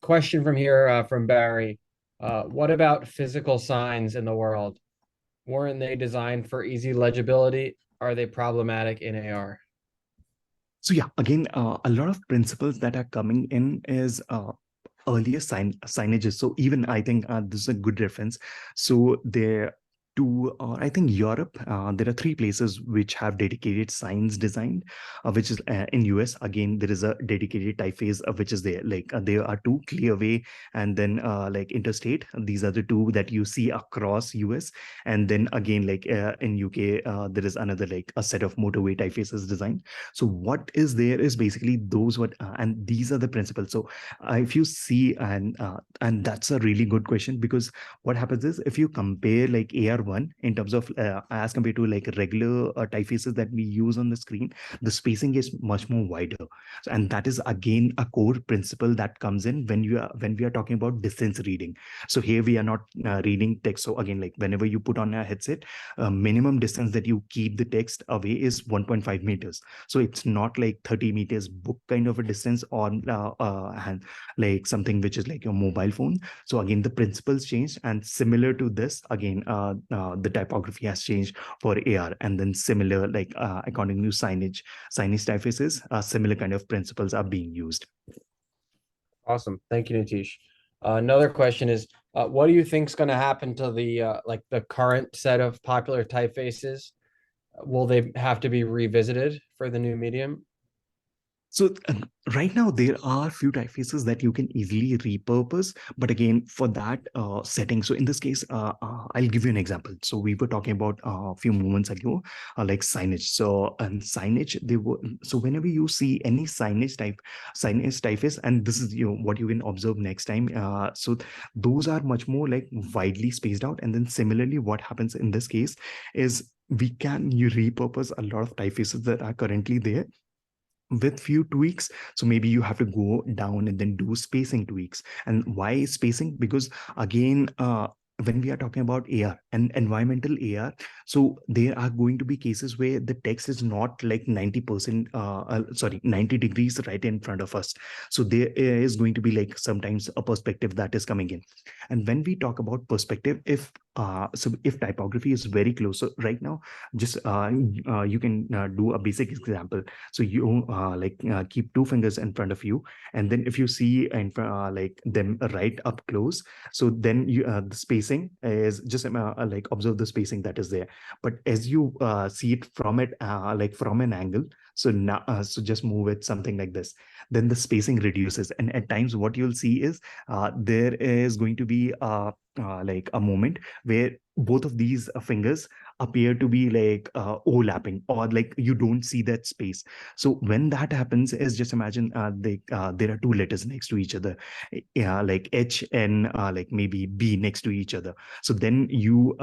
Question from here from Barry. What about physical signs in the world? Weren't they designed for easy legibility? Are they problematic in AR? So yeah, again, a lot of principles that are coming in is earlier signages. So even I think this is a good reference. So there to I think Europe, there are three places which have dedicated signs designed, which is in US. Again, there is a dedicated typeface which is there. Like there are two, Clearway and then like Interstate. These are the two that you see across US. And then again, like in UK, there is another like a set of motorway typefaces designed. So what is there is basically those what and these are the principles. So if you see and that's a really good question, because what happens is if you compare like AR1 in terms of as compared to like regular typefaces that we use on the screen, the spacing is much more wider. So, and that is again a core principle that comes in when we are talking about distance reading. So here we are not reading text. So again, like whenever you put on a headset, minimum distance that you keep the text away is 1.5 meters. So it's not like 30 meters book kind of a distance on and like something which is like your mobile phone. So again, the principles changed, and similar to this, again, the typography has changed for AR, and then similar like according to signage typefaces, similar kind of principles are being used. Awesome. Thank you, Niteesh. Another question is, what do you think is going to happen to the like the current set of popular typefaces? Will they have to be revisited for the new medium? So right now there are few typefaces that you can easily repurpose, but again for that setting. So in this case, I'll give you an example. So we were talking about a few moments ago, like signage. So and signage, they were so whenever you see any signage typeface, and this is what you can observe next time. So those are much more like widely spaced out, and then similarly, what happens in this case is you repurpose a lot of typefaces that are currently there with few tweaks. So maybe you have to go down and then do spacing tweaks. And why spacing? Because again, when we are talking about AR and environmental AR, so there are going to be cases where the text is not like 90%, 90 degrees right in front of us. So there is going to be like sometimes a perspective that is coming in. And when we talk about perspective, if typography is very close, so right now, just you can do a basic example. So you keep two fingers in front of you, and then if you see like them right up close, so then you the spacing is just like observe the spacing that is there. But as you see it from like from an angle, so now so just move it something like this, then the spacing reduces. And at times what you'll see is there is going to be like a moment where both of these fingers appear to be like overlapping, or like you don't see that space. So when that happens, is just imagine there are two letters next to each other, yeah, like H and like maybe B next to each other. So then you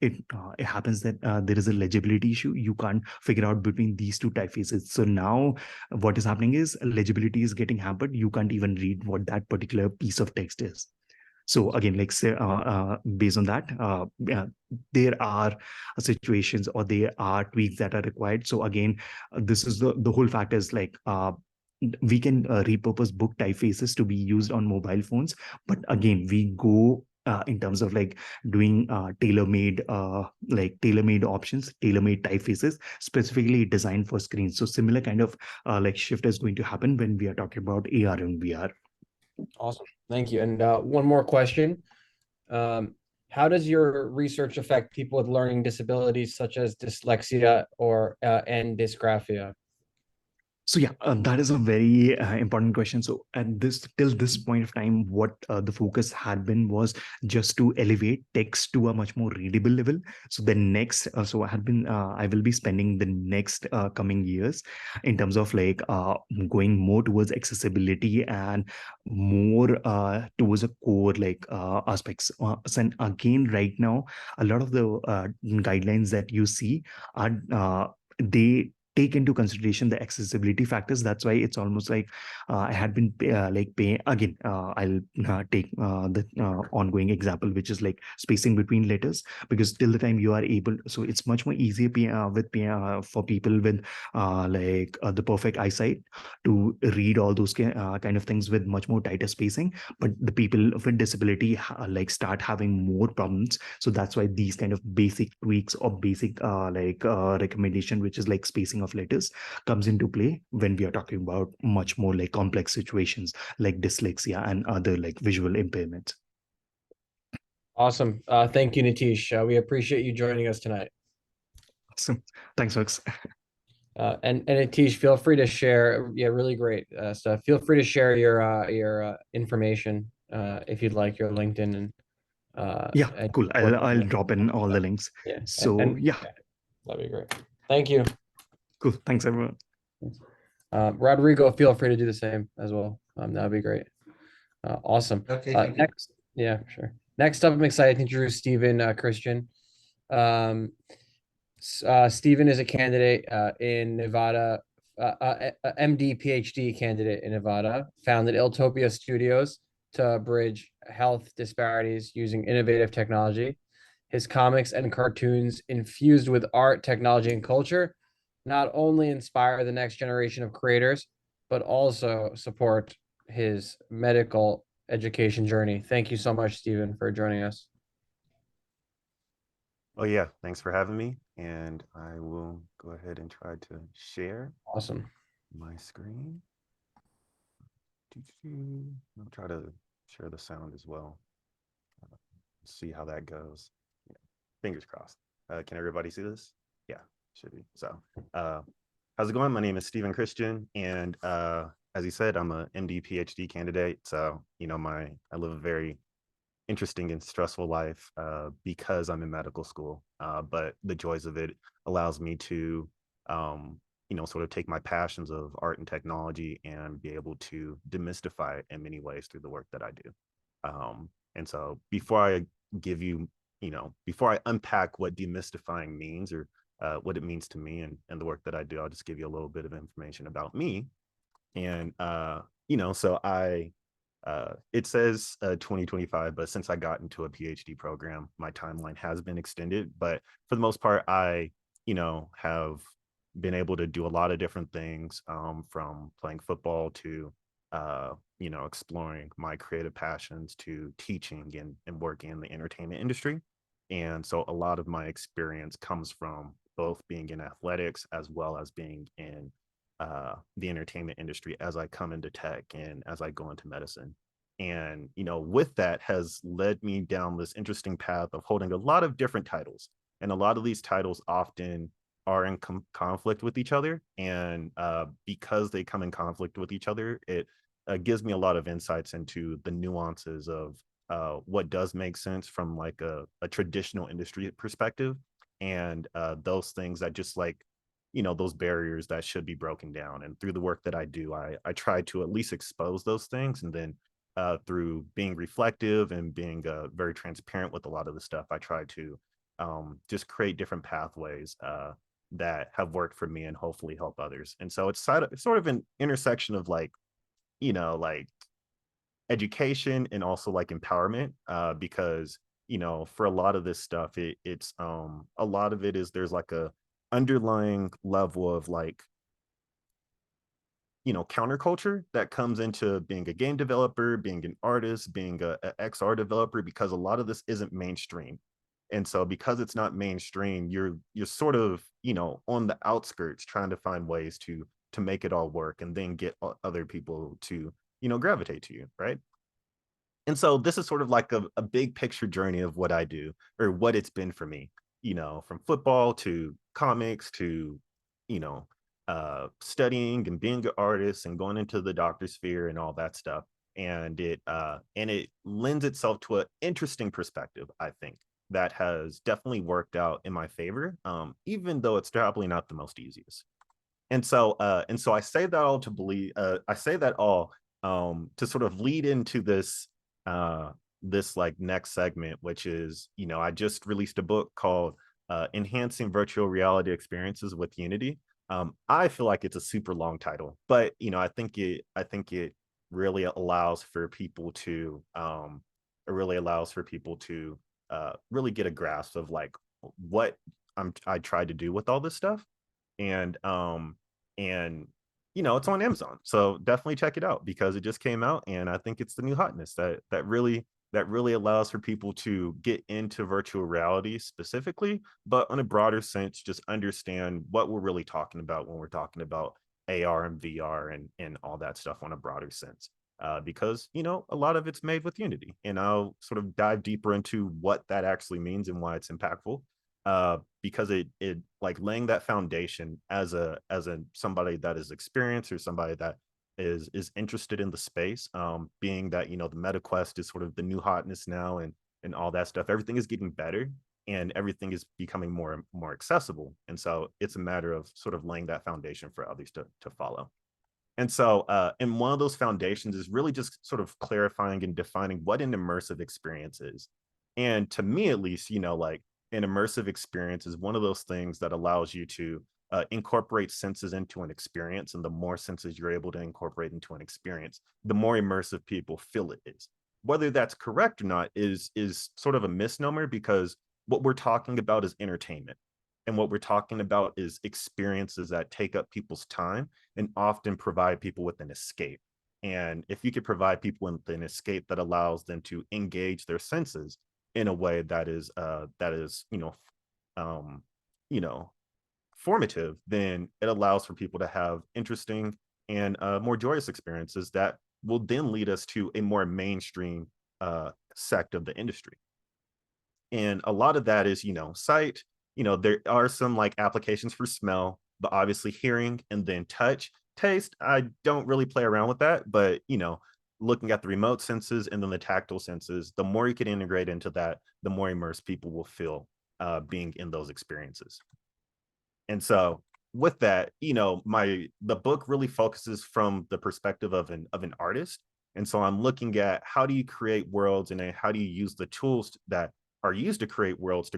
it happens that there is a legibility issue. You can't figure out between these two typefaces. So now what is happening is legibility is getting hampered. You can't even read what that particular piece of text is. So again, like say, based on that, yeah, there are situations or there are tweaks that are required. So again, this is the whole fact is like we can repurpose book typefaces to be used on mobile phones, but again, we go in terms of like doing tailor-made options, tailor-made typefaces specifically designed for screens. So similar kind of like shift is going to happen when we are talking about AR and VR. Awesome. Thank you. And one more question. How does your research affect people with learning disabilities such as dyslexia or and dysgraphia? So yeah, that is a very important question. So at this till this point of time, what the focus had been was just to elevate text to a much more readable level. So the next, so I will be spending the next coming years in terms of like going more towards accessibility and more towards a core like aspects. And again, right now, a lot of the guidelines that you see are they take into consideration the accessibility factors. That's why it's almost like I had been like paying again. I'll take the ongoing example, which is like spacing between letters, because till the time you are able, so it's much more easier for people with the perfect eyesight to read all those kind of things with much more tighter spacing. But the people with disability like start having more problems. So that's why these kind of basic tweaks or basic recommendation, which is like spacing of letters, comes into play when we are talking about much more like complex situations like dyslexia and other like visual impairments. Awesome. Thank you, Niteesh. We appreciate you joining us tonight. Awesome. Thanks, folks. And Niteesh, feel free to share. Yeah, really great stuff. Feel free to share your information if you'd like, your LinkedIn and yeah, and cool. I'll drop in all the links. Yeah. So yeah, that'd be great. Thank you. cool. Thanks, everyone. Rodrigo, feel free to do the same as well. That'd be great. Awesome. Okay, next, yeah, sure. Next up, I'm excited to introduce Stephen Christian. Stephen is a candidate in Nevada, MD PhD candidate in Nevada, founded Iltopia Studios to bridge health disparities using innovative technology. His comics and cartoons infused with art, technology, and culture not only inspire the next generation of creators, but also support his medical education journey. Thank you so much, Stephen, for joining us. Oh yeah, thanks for having me. And I will go ahead and try to share. Awesome. My screen. I'll try to share the sound as well. See how that goes. Yeah. Fingers crossed. Can everybody see this? Yeah, should be. So how's it going? My name is Stephen Christian, and as he said, I'm a MD PhD candidate. So I live a very interesting and stressful life because I'm in medical school. But the joys of it allows me to, sort of take my passions of art and technology and be able to demystify it in many ways through the work that I do. And so before I give you, before I unpack what demystifying means or what it means to me and the work that I do, I'll just give you a little bit of information about me. And, so I It says 2025, but since I got into a PhD program, my timeline has been extended. But for the most part, I, have been able to do a lot of different things, from playing football to, exploring my creative passions to teaching and working in the entertainment industry. And so a lot of my experience comes from both being in athletics as well as being in the entertainment industry as I come into tech and as I go into medicine. And, with that has led me down this interesting path of holding a lot of different titles. And a lot of these titles often are in conflict with each other. And because they come in conflict with each other, it gives me a lot of insights into the nuances of what does make sense from like a traditional industry perspective, and those things that just like, those barriers that should be broken down. And through the work that I do, I try to at least expose those things. And then through being reflective and being very transparent with a lot of the stuff, I try to just create different pathways that have worked for me and hopefully help others. And so it's sort of an intersection of like, like education and also like empowerment, because, for a lot of this stuff, it's a lot of it is there's like a underlying level of like, counterculture that comes into being a game developer, being an artist, being a XR developer, because a lot of this isn't mainstream. And so because it's not mainstream, you're sort of, on the outskirts trying to find ways to make it all work and then get other people to, gravitate to you, right? And so this is sort of like a big picture journey of what I do, or what it's been for me, from football to comics to, studying and being an artist and going into the doctor sphere and all that stuff. And it lends itself to an interesting perspective, I think, that has definitely worked out in my favor, even though it's probably not the most easiest. And so I say that all to believe, I say that all to sort of lead into this this like next segment, which is, I just released a book called Enhancing Virtual Reality Experiences with Unity. I feel like it's a super long title, but I think it really allows for people to really get a grasp of like what I tried to do with all this stuff. And it's on Amazon, so definitely check it out because it just came out, and I think it's the new hotness that really allows for people to get into virtual reality specifically, but on a broader sense, just understand what we're really talking about when we're talking about AR and VR and all that stuff on a broader sense. Because a lot of it's made with Unity, and I'll sort of dive deeper into what that actually means and why it's impactful. Because it like laying that foundation as somebody that is experienced or somebody that is interested in the space, being that the MetaQuest is sort of the new hotness now, and all that stuff. Everything is getting better and everything is becoming more accessible, and so it's a matter of sort of laying that foundation for others to follow. And so and one of those foundations is really just sort of clarifying and defining what an immersive experience is. And to me, at least, like an immersive experience is one of those things that allows you to incorporate senses into an experience. And the more senses you're able to incorporate into an experience, the more immersive people feel it is. Whether that's correct or not is sort of a misnomer, because what we're talking about is entertainment. And what we're talking about is experiences that take up people's time and often provide people with an escape. And if you could provide people with an escape that allows them to engage their senses in a way that is formative, then it allows for people to have interesting and more joyous experiences that will then lead us to a more mainstream sect of the industry. And a lot of that is, sight. There are some like applications for smell, but obviously hearing, and then touch. Taste, I don't really play around with that, but looking at the remote senses and then the tactile senses, the more you can integrate into that, the more immersed people will feel being in those experiences. And so with that, the book really focuses from the perspective of an artist. And so I'm looking at how do you create worlds, and then how do you use the tools that are used to create worlds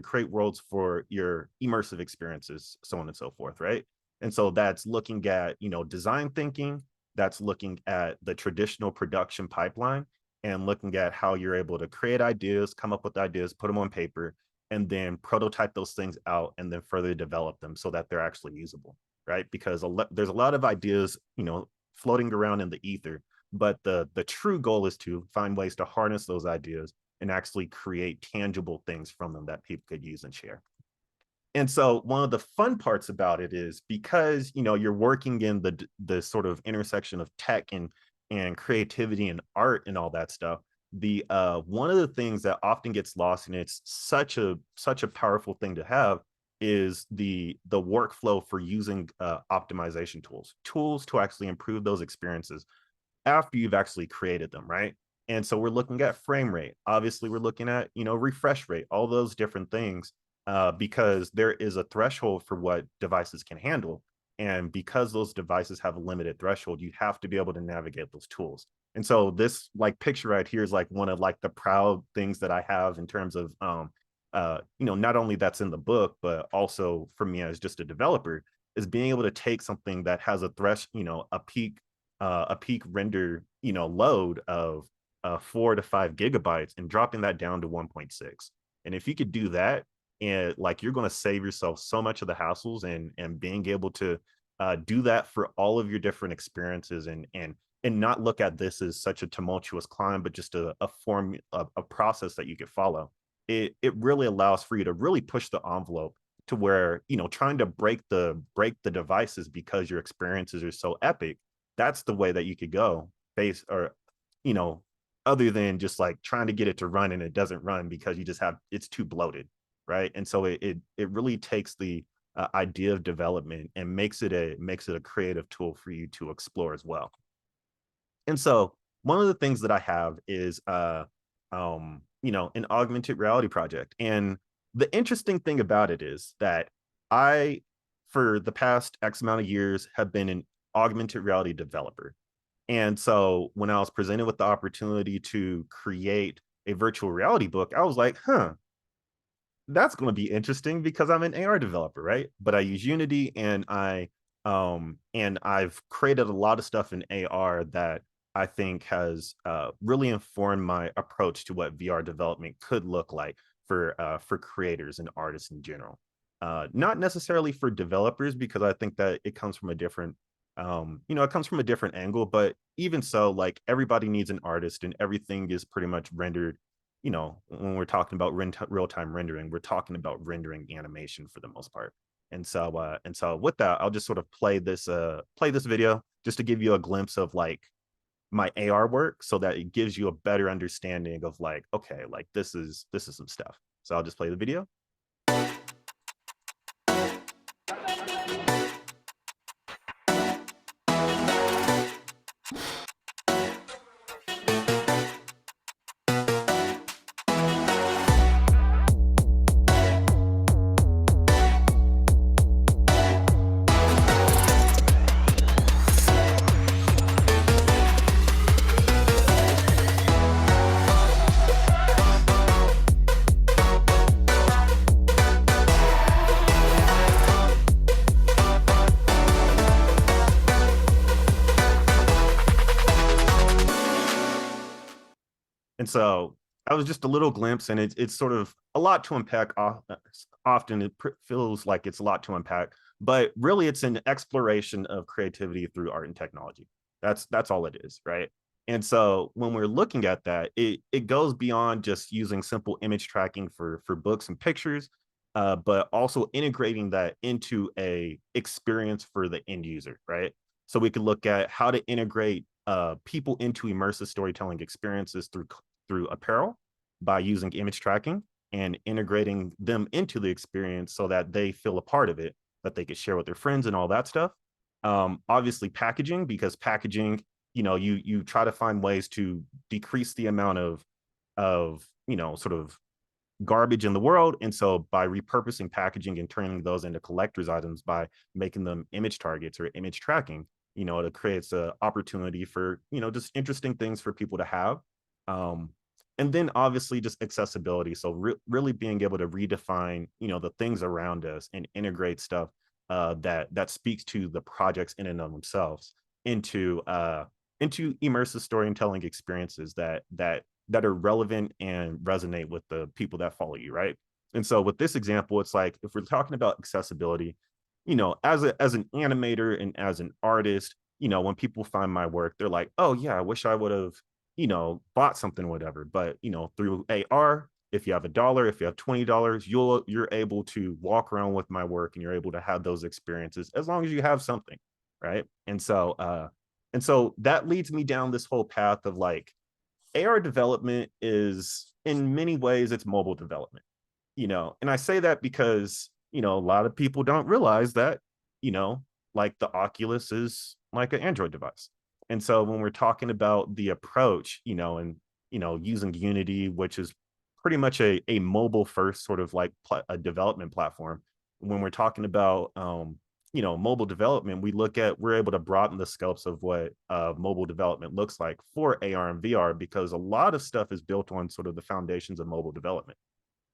for your immersive experiences, so on and so forth, right? And so that's looking at, design thinking, that's looking at the traditional production pipeline, and looking at how you're able to create ideas, come up with ideas, put them on paper, and then prototype those things out and then further develop them so that they're actually usable, right? Because there's a lot of ideas, floating around in the ether, but the true goal is to find ways to harness those ideas and actually create tangible things from them that people could use and share. And so one of the fun parts about it is because you're working in the sort of intersection of tech and creativity and art and all that stuff. The one of the things that often gets lost, and it's such a powerful thing to have, is the workflow for using optimization tools to actually improve those experiences after you've actually created them, right? And so we're looking at frame rate. Obviously, we're looking at refresh rate, all those different things, because there is a threshold for what devices can handle. And because those devices have a limited threshold, you have to be able to navigate those tools. And so this picture right here is one of the proud things that I have in terms of not only that's in the book, but also for me as just a developer, is being able to take something that has a a peak render load of 4 to 5 gigabytes and dropping that down to 1.6. And if you could do that, and you're going to save yourself so much of the hassles, and being able to do that for all of your different experiences, and not look at this as such a tumultuous climb, but just a process that you could follow. It really allows for you to really push the envelope to where trying to break the devices because your experiences are so epic. That's the way that you could go, other than just trying to get it to run and it doesn't run because it's too bloated, right? And so it really takes the idea of development and makes it a creative tool for you to explore as well. And so one of the things that I have is an augmented reality project. And the interesting thing about it is that I, for the past X amount of years, have been an augmented reality developer. And so when I was presented with the opportunity to create a virtual reality book, I was like, that's going to be interesting because I'm an AR developer, right? But I use Unity, and I've created a lot of stuff in AR that I think has really informed my approach to what VR development could look like for creators and artists in general. Not necessarily for developers, because I think that it comes from a different angle, but even so, everybody needs an artist, and everything is pretty much rendered. When we're talking about real-time rendering, we're talking about rendering animation for the most part. And so with that, I'll just sort of play this video just to give you a glimpse of my AR work, so that it gives you a better understanding of okay, this is some stuff. So I'll just play the video. And so that was just a little glimpse, and it's sort of a lot to unpack. Often it feels like it's a lot to unpack, but really it's an exploration of creativity through art and technology. That's all it is, right? And so when we're looking at that, it goes beyond just using simple image tracking for books and pictures, but also integrating that into a experience for the end user, right? So we could look at how to integrate people into immersive storytelling experiences through apparel by using image tracking and integrating them into the experience so that they feel a part of it, that they could share with their friends and all that stuff. Obviously packaging, because packaging, you try to find ways to decrease the amount of sort of garbage in the world. And so by repurposing packaging and turning those into collector's items by making them image targets or image tracking, it creates an opportunity for, just interesting things for people to have. And then obviously just accessibility. So really being able to redefine, the things around us and integrate stuff that speaks to the projects in and of themselves into into immersive storytelling experiences that are relevant and resonate with the people that follow you, right? And so with this example, it's like, if we're talking about accessibility, you know, as an animator and as an artist, you know, when people find my work, they're like, oh yeah, I wish I would have, you know, bought something, whatever. But, you know, through AR, if you have $1, if you have $20, you're able to walk around with my work and you're able to have those experiences as long as you have something, right? And so that leads me down this whole path of like, AR development is, in many ways, it's mobile development, you know, and I say that because, you know, a lot of people don't realize that, you know, like the Oculus is like an Android device. And so when we're talking about the approach, you know, and, you know, using Unity, which is pretty much a mobile first sort of like a development platform, when we're talking about, you know, mobile development, we're able to broaden the scopes of what mobile development looks like for AR and VR, because a lot of stuff is built on sort of the foundations of mobile development.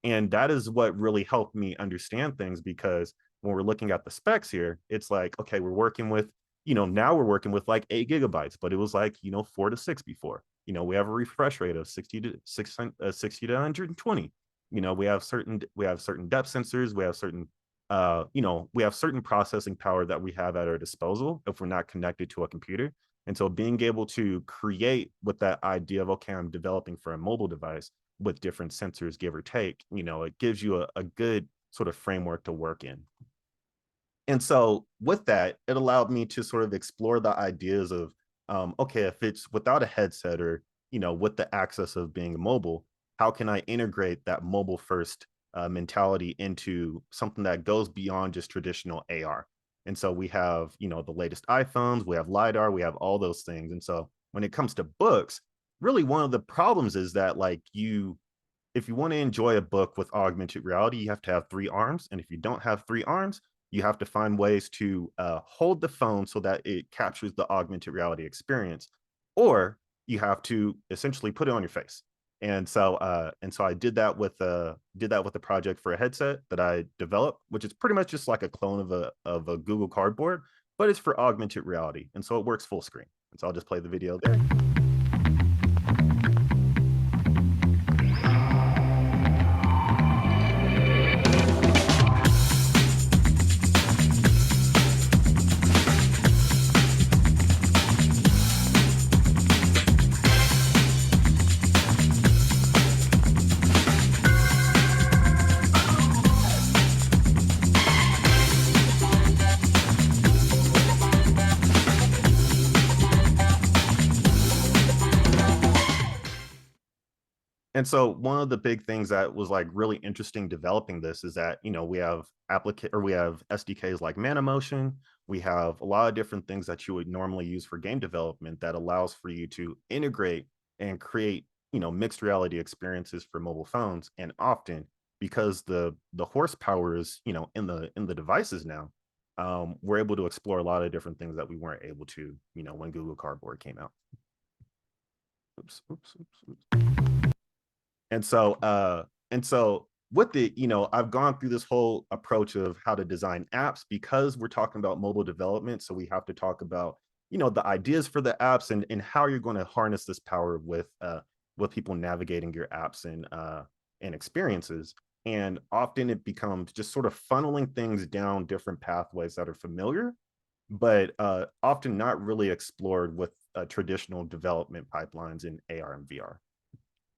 And that is what really helped me understand things, because when we're looking at the specs here, it's like, okay, we're working with, you know, now we're working with like 8 gigabytes, but it was like, you know, 4 to 6 before. You know, we have a refresh rate of 60 to 120. You know, we have certain depth sensors, we have certain you know, we have certain processing power that we have at our disposal if we're not connected to a computer. And so being able to create with that idea of, okay, I'm developing for a mobile device with different sensors, give or take, you know, it gives you a good sort of framework to work in. And so with that, it allowed me to sort of explore the ideas of, okay, if it's without a headset or, you know, with the access of being mobile, how can I integrate that mobile first mentality into something that goes beyond just traditional AR? And so we have, you know, the latest iPhones, we have LiDAR, we have all those things. And so when it comes to books, really one of the problems is that like if you want to enjoy a book with augmented reality, you have to have 3 arms. And if you don't have 3 arms, you have to find ways to hold the phone so that it captures the augmented reality experience, or you have to essentially put it on your face. And so I did that with a project for a headset that I developed, which is pretty much just like a clone of a Google Cardboard, but it's for augmented reality, and so it works full screen. And so I'll just play the video there. And so one of the big things that was like really interesting developing this is that, you know, we have SDKs like ManaMotion. We have a lot of different things that you would normally use for game development that allows for you to integrate and create, you know, mixed reality experiences for mobile phones. And often, because the horsepower is, you know, in the devices now, we're able to explore a lot of different things that we weren't able to, you know, when Google Cardboard came out. Oops. And so with it, you know, I've gone through this whole approach of how to design apps, because we're talking about mobile development. So we have to talk about, you know, the ideas for the apps and how you're going to harness this power with people navigating your apps and experiences. And often it becomes just sort of funneling things down different pathways that are familiar, but often not really explored with traditional development pipelines in AR and VR.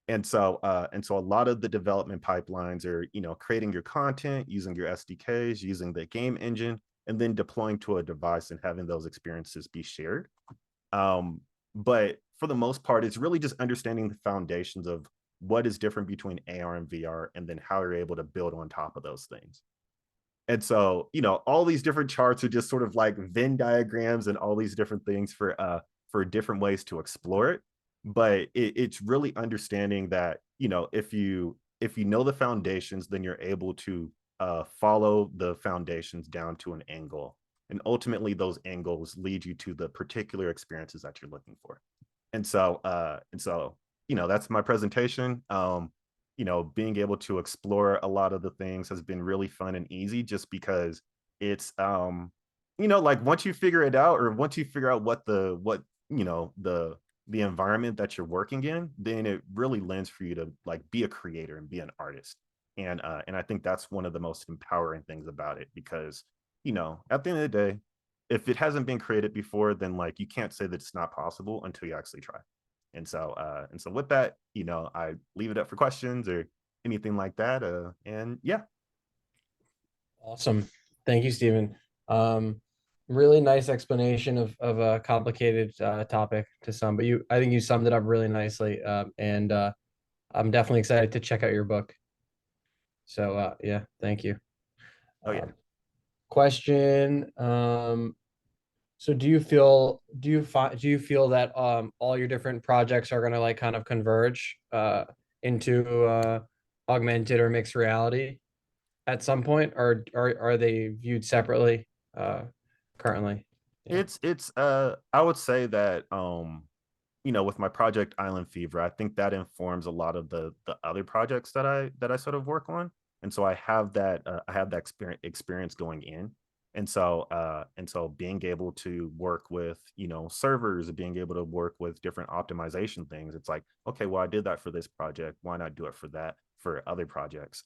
And so a lot of the development pipelines are, you know, creating your content, using your SDKs, using the game engine, and then deploying to a device and having those experiences be shared. But for the most part, it's really just understanding the foundations of what is different between AR and VR, and then how you're able to build on top of those things. And so, you know, all these different charts are just sort of like Venn diagrams and all these different things for different ways to explore it. But it's really understanding that, you know, if you know the foundations, then you're able to follow the foundations down to an angle, and ultimately those angles lead you to the particular experiences that you're looking for. And so you know, that's my presentation. You know, being able to explore a lot of the things has been really fun and easy, just because it's you know, like once you figure it out, or once you figure out what the environment that you're working in, then it really lends for you to like be a creator and be an artist. And I think that's one of the most empowering things about it, because at the end of the day, if it hasn't been created before, then like you can't say that it's not possible until you actually try. And so with that, I leave it up for questions or anything like that. And yeah. Awesome. Thank you, Stephen. Really nice explanation of a complicated topic to some, but I think you summed it up really nicely. And I'm definitely excited to check out your book. So yeah, thank you. Oh yeah. Question. So do you feel that all your different projects are gonna like kind of converge into augmented or mixed reality at some point, or are they viewed separately currently? Yeah. It's I would say that with my project Island Fever, I think that informs a lot of the other projects that I sort of work on. And so I have that experience going in. And so being able to work with, servers, being able to work with different optimization things, it's like, okay, well, I did that for this project. Why not do it for that for other projects?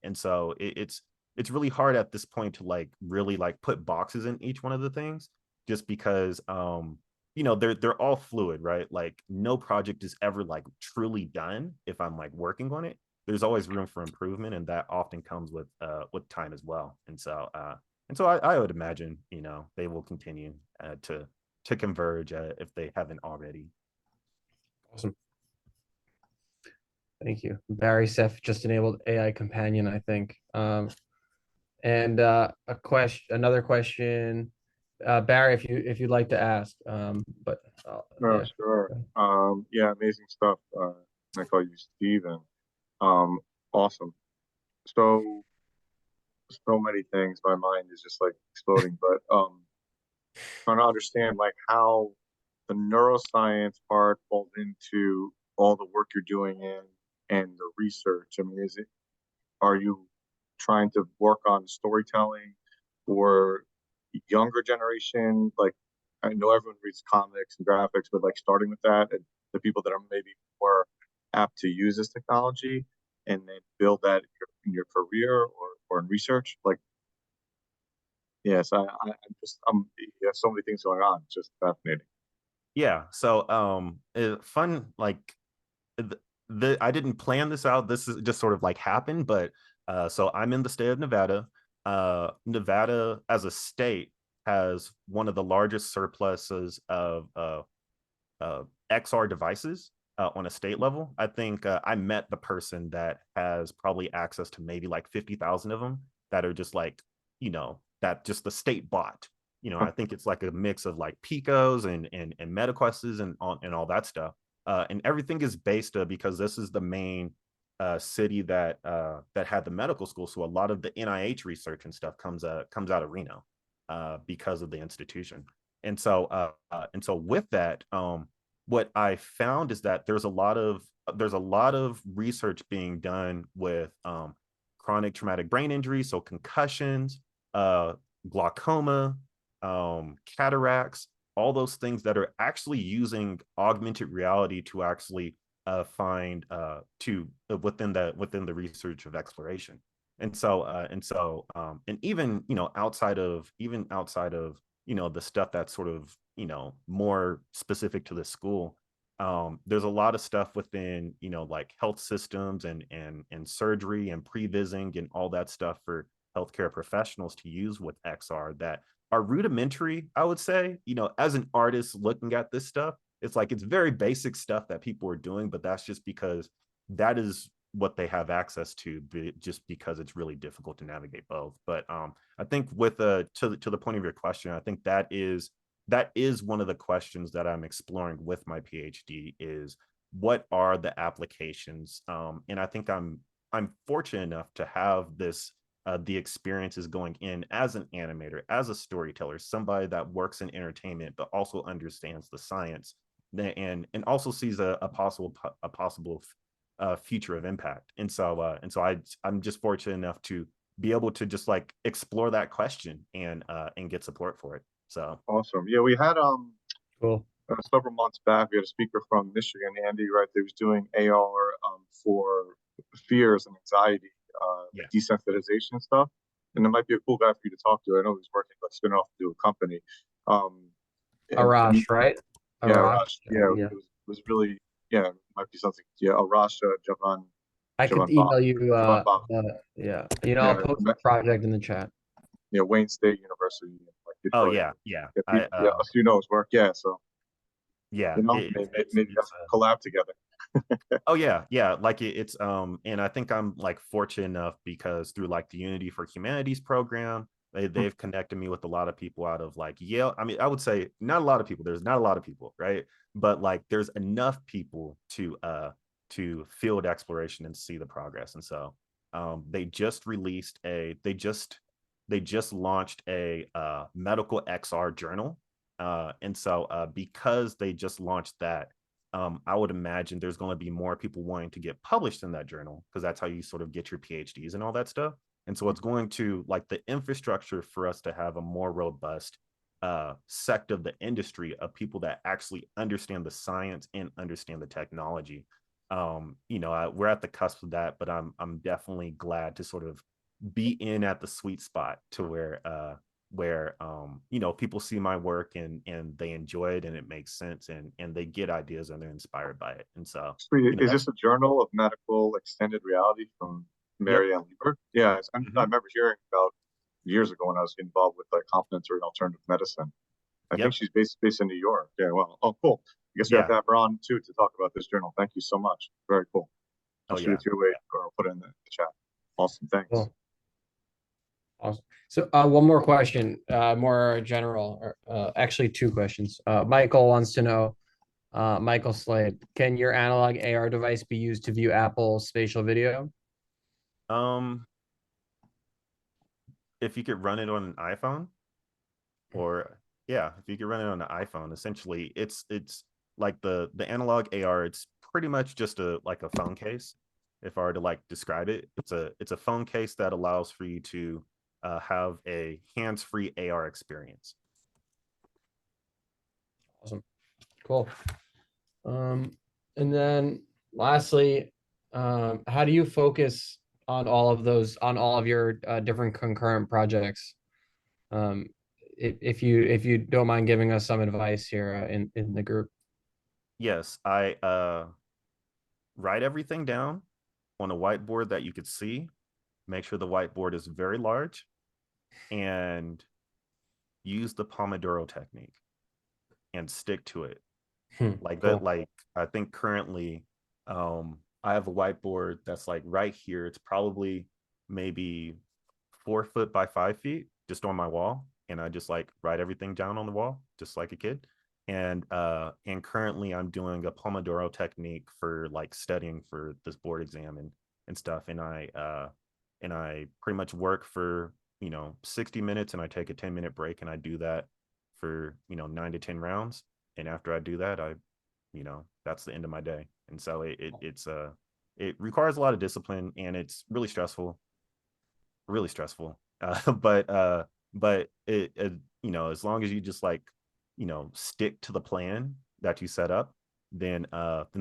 And so it's really hard at this point to like really like put boxes in each one of the things, just because they're all fluid, right? Like no project is ever like truly done if I'm like working on it. There's always room for improvement, and that often comes with time as well. And so I would imagine they will continue to converge if they haven't already. Awesome. Thank you. Barry Seth just enabled AI companion, I think. And another question, Barry, if you'd like to ask, but No, yeah. sure. Yeah, amazing stuff. I call you Steven. Awesome. So many things. My mind is just like exploding, but trying to understand like how the neuroscience part falls into all the work you're doing and the research. I mean, are you trying to work on storytelling for younger generation? Like, I know everyone reads comics and graphics, but like starting with that, and the people that are maybe more apt to use this technology, and then build that in your career or in research. Like, yes, you have so many things going on. It's just fascinating. Yeah. So fun, like I didn't plan this out. This is just sort of like happened, but so I'm in the state of Nevada. Nevada as a state has one of the largest surpluses of XR devices on a state level. I think I met the person that has probably access to maybe like 50,000 of them that are just like, that just the state bought. I think it's like a mix of like Picos and MetaQuests and all that stuff. And everything is based because this is the main city that had the medical school. So a lot of the NIH research and stuff comes out of Reno because of the institution. And so with that, what I found is that there's a lot of research being done with chronic traumatic brain injury, so concussions, glaucoma, cataracts, all those things that are actually using augmented reality to actually find within the research of exploration. And even outside of the stuff that's sort of more specific to the school, there's a lot of stuff within like health systems and surgery and prevising and all that stuff for healthcare professionals to use with XR that are rudimentary, I would say. As an artist looking at this stuff, it's like it's very basic stuff that people are doing, but that's just because that is what they have access to, just because it's really difficult to navigate both. But I think with to the point of your question, I think that is one of the questions that I'm exploring with my PhD is what are the applications? And I think I'm fortunate enough to have this the experiences going in as an animator, as a storyteller, somebody that works in entertainment but also understands the science and also sees a possible future of impact. And so I'm just fortunate enough to be able to just like explore that question and get support for it. So awesome. Yeah, we had Cool. several months back, we had a speaker from Michigan, Andy, right? They was doing AR for fears and anxiety, Yeah. desensitization stuff. And it might be a cool guy for you to talk to. I know he's working like spinning off to do a company. Arash, right? Yeah, Arash. Arash. Yeah, Yeah. it was really, yeah, it might be something. Yeah, Arash, I could Javan Bob. email you. Javan Bob. Yeah. I'll Yeah, post the project in the chat. yeah, Wayne State University, like Oh Detroit. yeah. Yeah, a few knows work. Yeah, so Yeah. you know, maybe It's, collab together. oh yeah. Like it's and I think I'm like fortunate enough because through like the Unity for Humanities program, they've connected me with a lot of people out of like Yale. I mean, I would say not a lot of people. There's not a lot of people, right? But like there's enough people to field exploration and see the progress. And so they just released they just launched a medical XR journal. And so because they just launched that, I would imagine there's going to be more people wanting to get published in that journal because that's how you sort of get your PhDs and all that stuff. And so it's going to like the infrastructure for us to have a more robust sect of the industry of people that actually understand the science and understand the technology. We're at the cusp of that, but I'm definitely glad to sort of be in at the sweet spot to where people see my work and they enjoy it and it makes sense and they get ideas and they're inspired by it. And so Is this a journal of medical extended reality from Marianne Lieber? Yeah, I remember hearing about years ago when I was involved with like complementary and alternative medicine. I think she's based in New York. Yeah, well, oh cool. I guess we have to have her on too to talk about this journal. Thank you so much. Very cool. I'll shoot it your way or I'll put it in the chat. Awesome, thanks. Cool. Awesome. So one more question, more general, actually two questions. Michael wants to know, Michael Slade, can your analog AR device be used to view Apple spatial video? If you could run it on an iPhone, or if you could run it on an iPhone, essentially it's like the analog AR, it's pretty much just a phone case. If I were to like describe it, it's a phone case that allows for you to have a hands-free AR experience. Awesome. Cool. And then lastly, how do you focus on all of your different concurrent projects? If you don't mind giving us some advice here in the group. Yes, I write everything down on a whiteboard that you could see. Make sure the whiteboard is very large and use the Pomodoro technique and stick to it. Like cool. that, like I think currently I have a whiteboard that's like right here. It's probably maybe 4 foot by 5 feet just on my wall. And I just like write everything down on the wall, just like a kid. And currently I'm doing a Pomodoro technique for like studying for this board exam and stuff. And I pretty much work for 60 minutes and I take a 10-minute break and I do that for 9 to 10 rounds. And after I do that, that's the end of my day. And so it requires a lot of discipline and it's really stressful. But it as long as you just like stick to the plan that you set up, then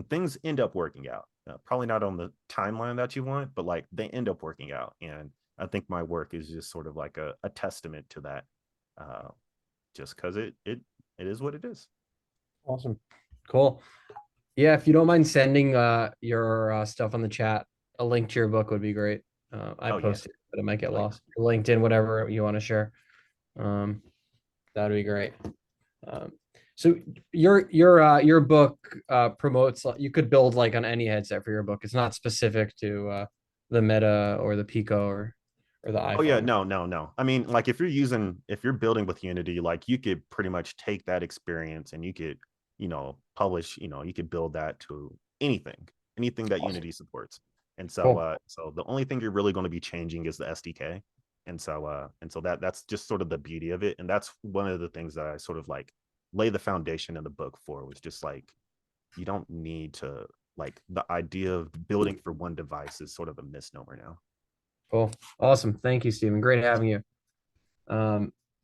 things end up working out. Probably not on the timeline that you want, but like they end up working out. And I think my work is just sort of like a testament to that, just because it is what it is. Awesome. Cool. Yeah, if you don't mind sending your stuff on the chat, a link to your book would be great. I posted it, but it might get lost. LinkedIn, whatever you want to share. That'd be great. So your book promotes, you could build like on any headset for your book. It's not specific to the Meta or the Pico or the iPhone. Oh yeah, no. I mean, like if you're building with Unity, like you could pretty much take that experience and you could publish, you could build that to anything that awesome. Unity supports. And so cool. So the only thing you're really going to be changing is the SDK. And so that's just sort of the beauty of it. And that's one of the things that I sort of like lay the foundation in the book for, was just like, you don't need to, like, the idea of building for one device is sort of a misnomer now. Cool. Awesome. Thank you, Stephen. Great having you.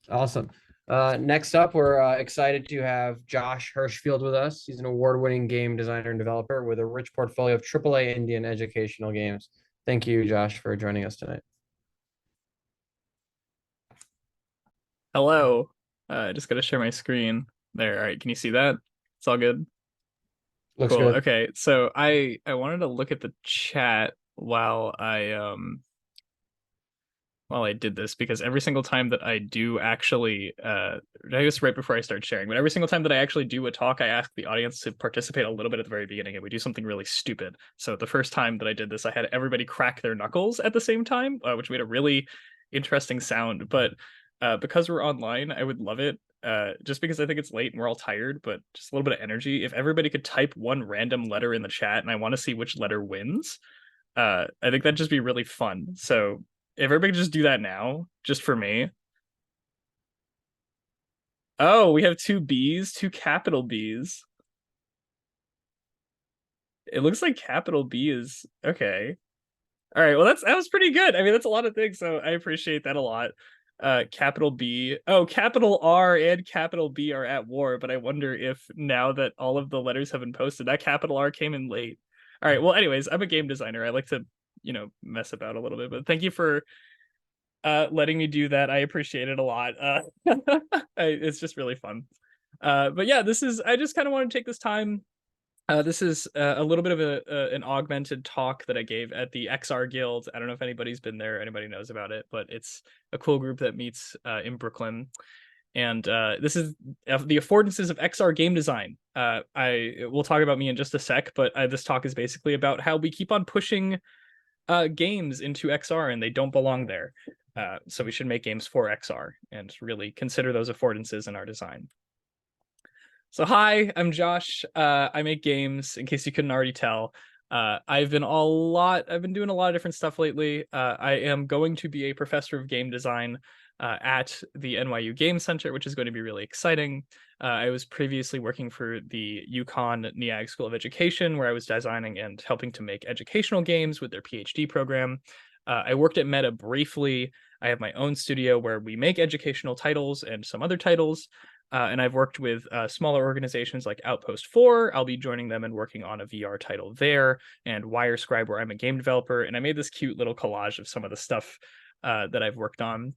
Awesome. Next up, we're excited to have Josh Hirshfield with us. He's an award-winning game designer and developer with a rich portfolio of AAA Indian educational games. Thank you, Josh, for joining us tonight. Hello. Just gotta share my screen there. All right, can you see that? It's all good. Looks Cool. good. Okay, so I wanted to look at the chat while I did this, because every single time that I do actually I guess right before I start sharing, but every single time that I actually do a talk, I ask the audience to participate a little bit at the very beginning, and we do something really stupid. So the first time that I did this, I had everybody crack their knuckles at the same time, which made a really interesting sound. But because we're online, I would love it. Just because I think it's late and we're all tired, but just a little bit of energy. If everybody could type one random letter in the chat, and I want to see which letter wins, I think that'd just be really fun. So if everybody could just do that now, just for me. Oh, we have two B's, two capital B's. It looks like capital B is okay. All right, well that was pretty good. I mean, that's a lot of things, so I appreciate that a lot. Capital B. Oh, capital R and capital B are at war, but I wonder if now that all of the letters have been posted, that capital R came in late. All right, well, anyways, I'm a game designer. I like to, mess about a little bit, but thank you for letting me do that. I appreciate it a lot. It's just really fun. But yeah, I just kind of want to take this time. This is a little bit of an augmented talk that I gave at the XR Guild. I don't know if anybody's been there, anybody knows about it, but it's a cool group that meets in Brooklyn. And this is the affordances of XR game design. We'll talk about me in just a sec, but this talk is basically about how we keep on pushing games into XR and they don't belong there. So we should make games for XR and really consider those affordances in our design. So hi, I'm Josh. I make games, in case you couldn't already tell. I've been doing a lot of different stuff lately. I am going to be a professor of game design at the NYU Game Center, which is going to be really exciting. I was previously working for the UConn NYAR School of Education, where I was designing and helping to make educational games with their PhD program. I worked at Meta briefly. I have my own studio where we make educational titles and some other titles. And I've worked with smaller organizations like Outpost 4. I'll be joining them and working on a VR title there, and Wirescribe, where I'm a game developer. And I made this cute little collage of some of the stuff that I've worked on.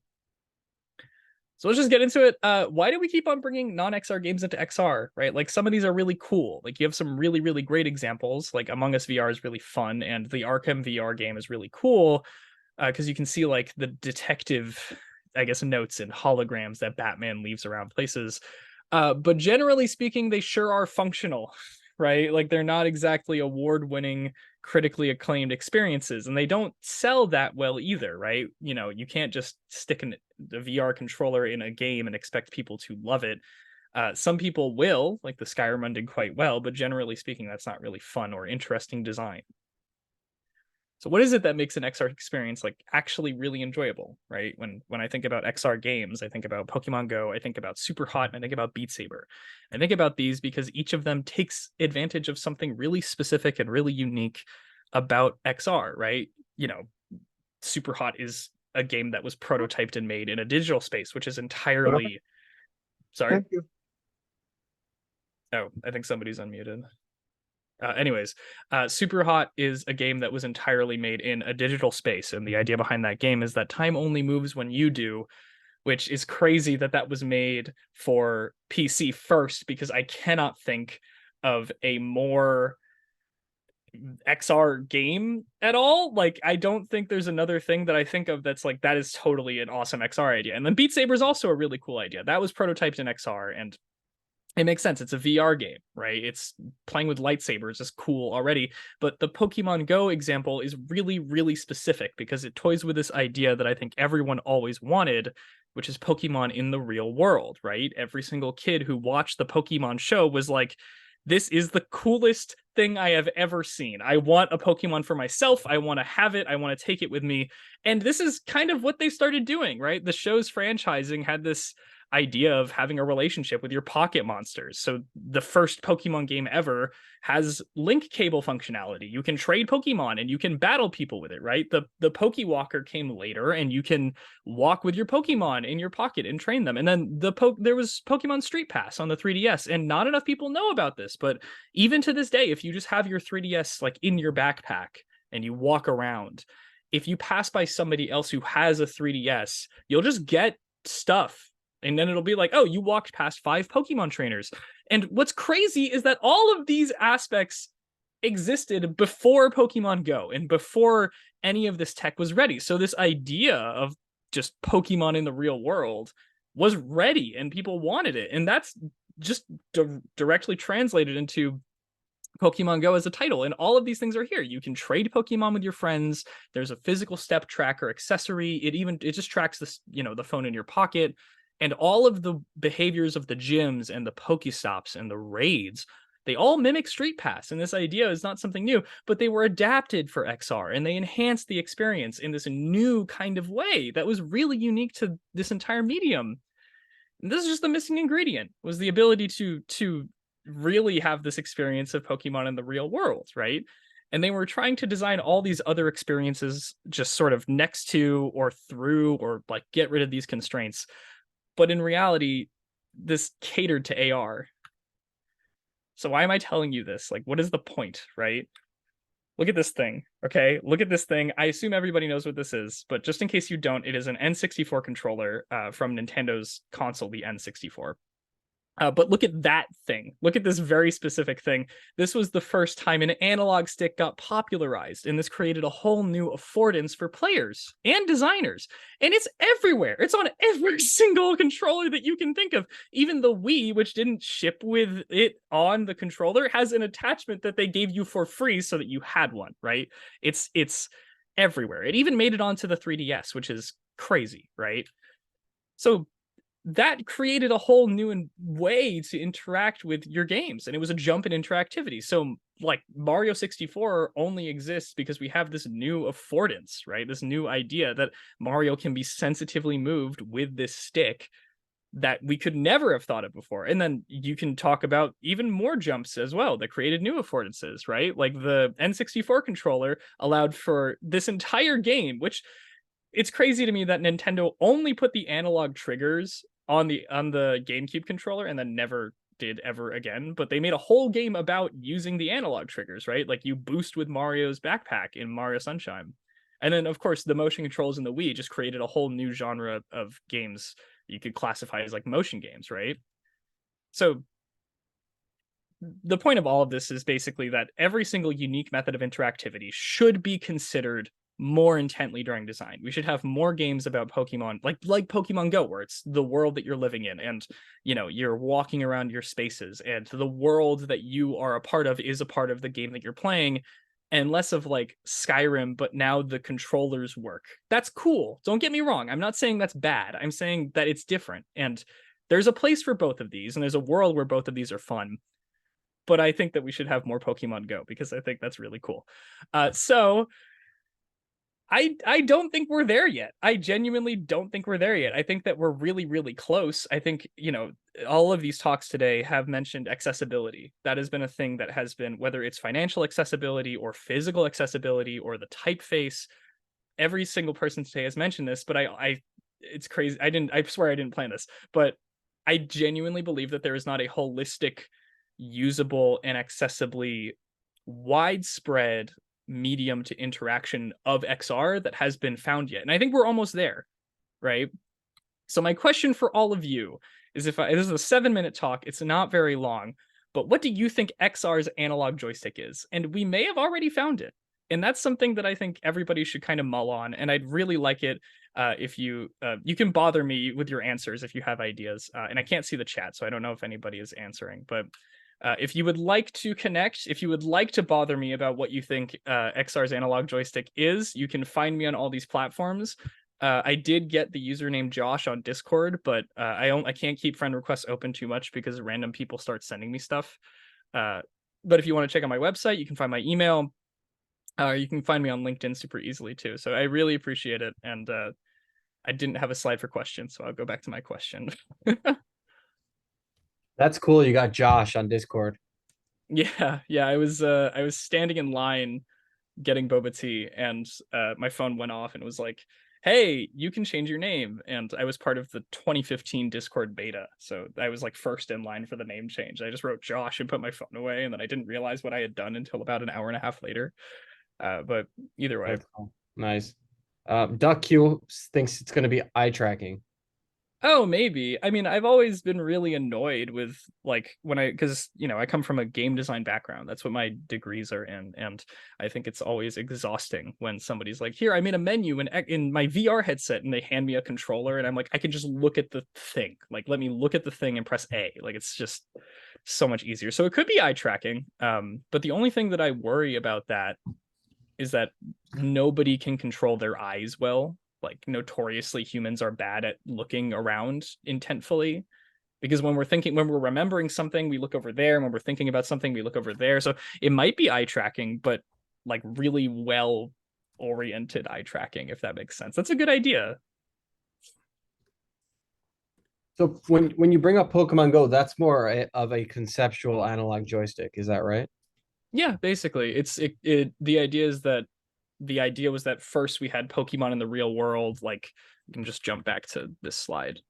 So let's just get into it. Why do we keep on bringing non-XR games into XR, right? Like, some of these are really cool. Like, you have some really, really great examples. Like, Among Us VR is really fun, and the Arkham VR game is really cool because you can see, like, the detective, I guess, notes and holograms that Batman leaves around places. But generally speaking, they sure are functional, right? Like, they're not exactly award-winning, critically acclaimed experiences, and they don't sell that well either, right? You can't just stick the VR controller in a game and expect people to love it. Some people will, like the Skyrim one did quite well, but generally speaking, that's not really fun or interesting design. So what is it that makes an XR experience like actually really enjoyable, right? When I think about XR games, I think about Pokemon Go, I think about Super Hot, and I think about Beat Saber. I think about these because each of them takes advantage of something really specific and really unique about XR, right? Super Hot is a game that was prototyped and made in a digital space, which is entirely... Sorry? Thank you. Oh, I think somebody's unmuted. Anyways, Super Hot is a game that was entirely made in a digital space, and the idea behind that game is that time only moves when you do, which is crazy that was made for PC first, because I cannot think of a more XR game at all. Like, I don't think there's another thing that I think of that's like, that is totally an awesome XR idea. And then Beat Saber is also a really cool idea. That was prototyped in XR, and it makes sense. It's a VR game, right? It's playing with lightsabers is cool already. But the Pokemon Go example is really, really specific because it toys with this idea that I think everyone always wanted, which is Pokemon in the real world, right? Every single kid who watched the Pokemon show was like, this is the coolest thing I have ever seen. I want a Pokemon for myself. I want to have it. I want to take it with me. And this is kind of what they started doing, right? The show's franchising had this idea of having a relationship with your pocket monsters. So the first Pokemon game ever has link cable functionality. You can trade Pokemon and you can battle people with it, right? The Pokewalker came later, and you can walk with your Pokemon in your pocket and train them. And then there was Pokemon Street Pass on the 3DS, and not enough people know about this, but even to this day, if you just have your 3DS like in your backpack and you walk around, if you pass by somebody else who has a 3DS, you'll just get stuff. And then it'll be like, oh, you walked past 5 Pokemon trainers. And what's crazy is that all of these aspects existed before Pokemon Go and before any of this tech was ready. So this idea of just Pokemon in the real world was ready and people wanted it. And that's just directly translated into Pokemon Go as a title. And all of these things are here. You can trade Pokemon with your friends. There's a physical step tracker accessory. It just tracks this, the phone in your pocket. And all of the behaviors of the gyms and the Pokestops and the raids, they all mimic Street Pass. And this idea is not something new, but they were adapted for XR and they enhanced the experience in this new kind of way that was really unique to this entire medium. And this is just the missing ingredient, was the ability to really have this experience of Pokemon in the real world, right? And they were trying to design all these other experiences just sort of next to or through or like get rid of these constraints. But in reality, this catered to AR. So why am I telling you this? Like, what is the point, right? Look at this thing, okay? Look at this thing. I assume everybody knows what this is, but just in case you don't, it is an N64 controller from Nintendo's console, the N64. But look at that thing. Look at this very specific thing. This was the first time an analog stick got popularized, and this created a whole new affordance for players and designers. And it's everywhere. It's on every single controller that you can think of. Even the Wii, which didn't ship with it on the controller, has an attachment that they gave you for free so that you had one, right? It's everywhere. It even made it onto the 3DS, which is crazy, right? So that created a whole new way to interact with your games, and it was a jump in interactivity. So like Mario 64 only exists because we have this new affordance, right? This new idea that Mario can be sensitively moved with this stick that we could never have thought of before. And then you can talk about even more jumps as well that created new affordances, right? Like the N64 controller allowed for this entire game, which it's crazy to me that Nintendo only put the analog triggers on the GameCube controller and then never did ever again. But they made a whole game about using the analog triggers, right? Like you boost with Mario's backpack in Mario Sunshine. And then, of course, the motion controls in the Wii just created a whole new genre of games you could classify as like motion games, right? So the point of all of this is basically that every single unique method of interactivity should be considered more intently during design. We should have more games about Pokemon, like Pokemon Go, where it's the world that you're living in, and you're walking around your spaces, and the world that you are a part of is a part of the game that you're playing, and less of like Skyrim, but now the controllers work. That's cool. Don't get me wrong. I'm not saying that's bad. I'm saying that it's different, and there's a place for both of these, and there's a world where both of these are fun. But I think that we should have more Pokemon Go because I think that's really cool. So I don't think we're there yet. I genuinely don't think we're there yet. I think that we're really, really close. I think, all of these talks today have mentioned accessibility. That has been a thing that has been, whether it's financial accessibility or physical accessibility or the typeface, every single person today has mentioned this, but it's crazy. I swear I didn't plan this, but I genuinely believe that there is not a holistic, usable, and accessibly widespread medium to interaction of XR that has been found yet. And I think we're almost there, right? So my question for all of you is, this is a 7-minute talk, it's not very long, but what do you think XR's analog joystick is? And we may have already found it. And that's something that I think everybody should kind of mull on. And I'd really like it if you can bother me with your answers if you have ideas. And I can't see the chat, so I don't know if anybody is answering, but if you would like to connect, if you would like to bother me about what you think XR's analog joystick is, you can find me on all these platforms. I did get the username Josh on Discord, but I can't keep friend requests open too much because random people start sending me stuff. But if you want to check out my website, you can find my email. You can find me on LinkedIn super easily too. So I really appreciate it. And I didn't have a slide for questions, so I'll go back to my question. That's cool. You got Josh on Discord. Yeah, I was standing in line getting boba tea, and my phone went off and it was like, hey, you can change your name. And I was part of the 2015 Discord beta, so I was like first in line for the name change. I just wrote Josh and put my phone away, and then I didn't realize what I had done until about an hour and a half later. But either way. That's cool. Nice. Duck Q thinks it's going to be eye tracking. Oh, maybe. I mean, I've always been really annoyed with like because I come from a game design background. That's what my degrees are in, and I think it's always exhausting when somebody's like, "Here, I made a menu in my VR headset," and they hand me a controller, and I'm like, I can just look at the thing. Like, let me look at the thing and press A. Like, it's just so much easier. So it could be eye tracking. But the only thing that I worry about that is that nobody can control their eyes well. Like, notoriously, humans are bad at looking around intentfully, because when we're remembering something, we look over there, and when we're thinking about something, we look over there. So it might be eye tracking, but like really well oriented eye tracking, if that makes sense. That's a good idea. So when you bring up Pokemon Go, that's more of a conceptual analog joystick. Is that right? Yeah, basically, the idea was that first we had Pokemon in the real world. Like, you can just jump back to this slide,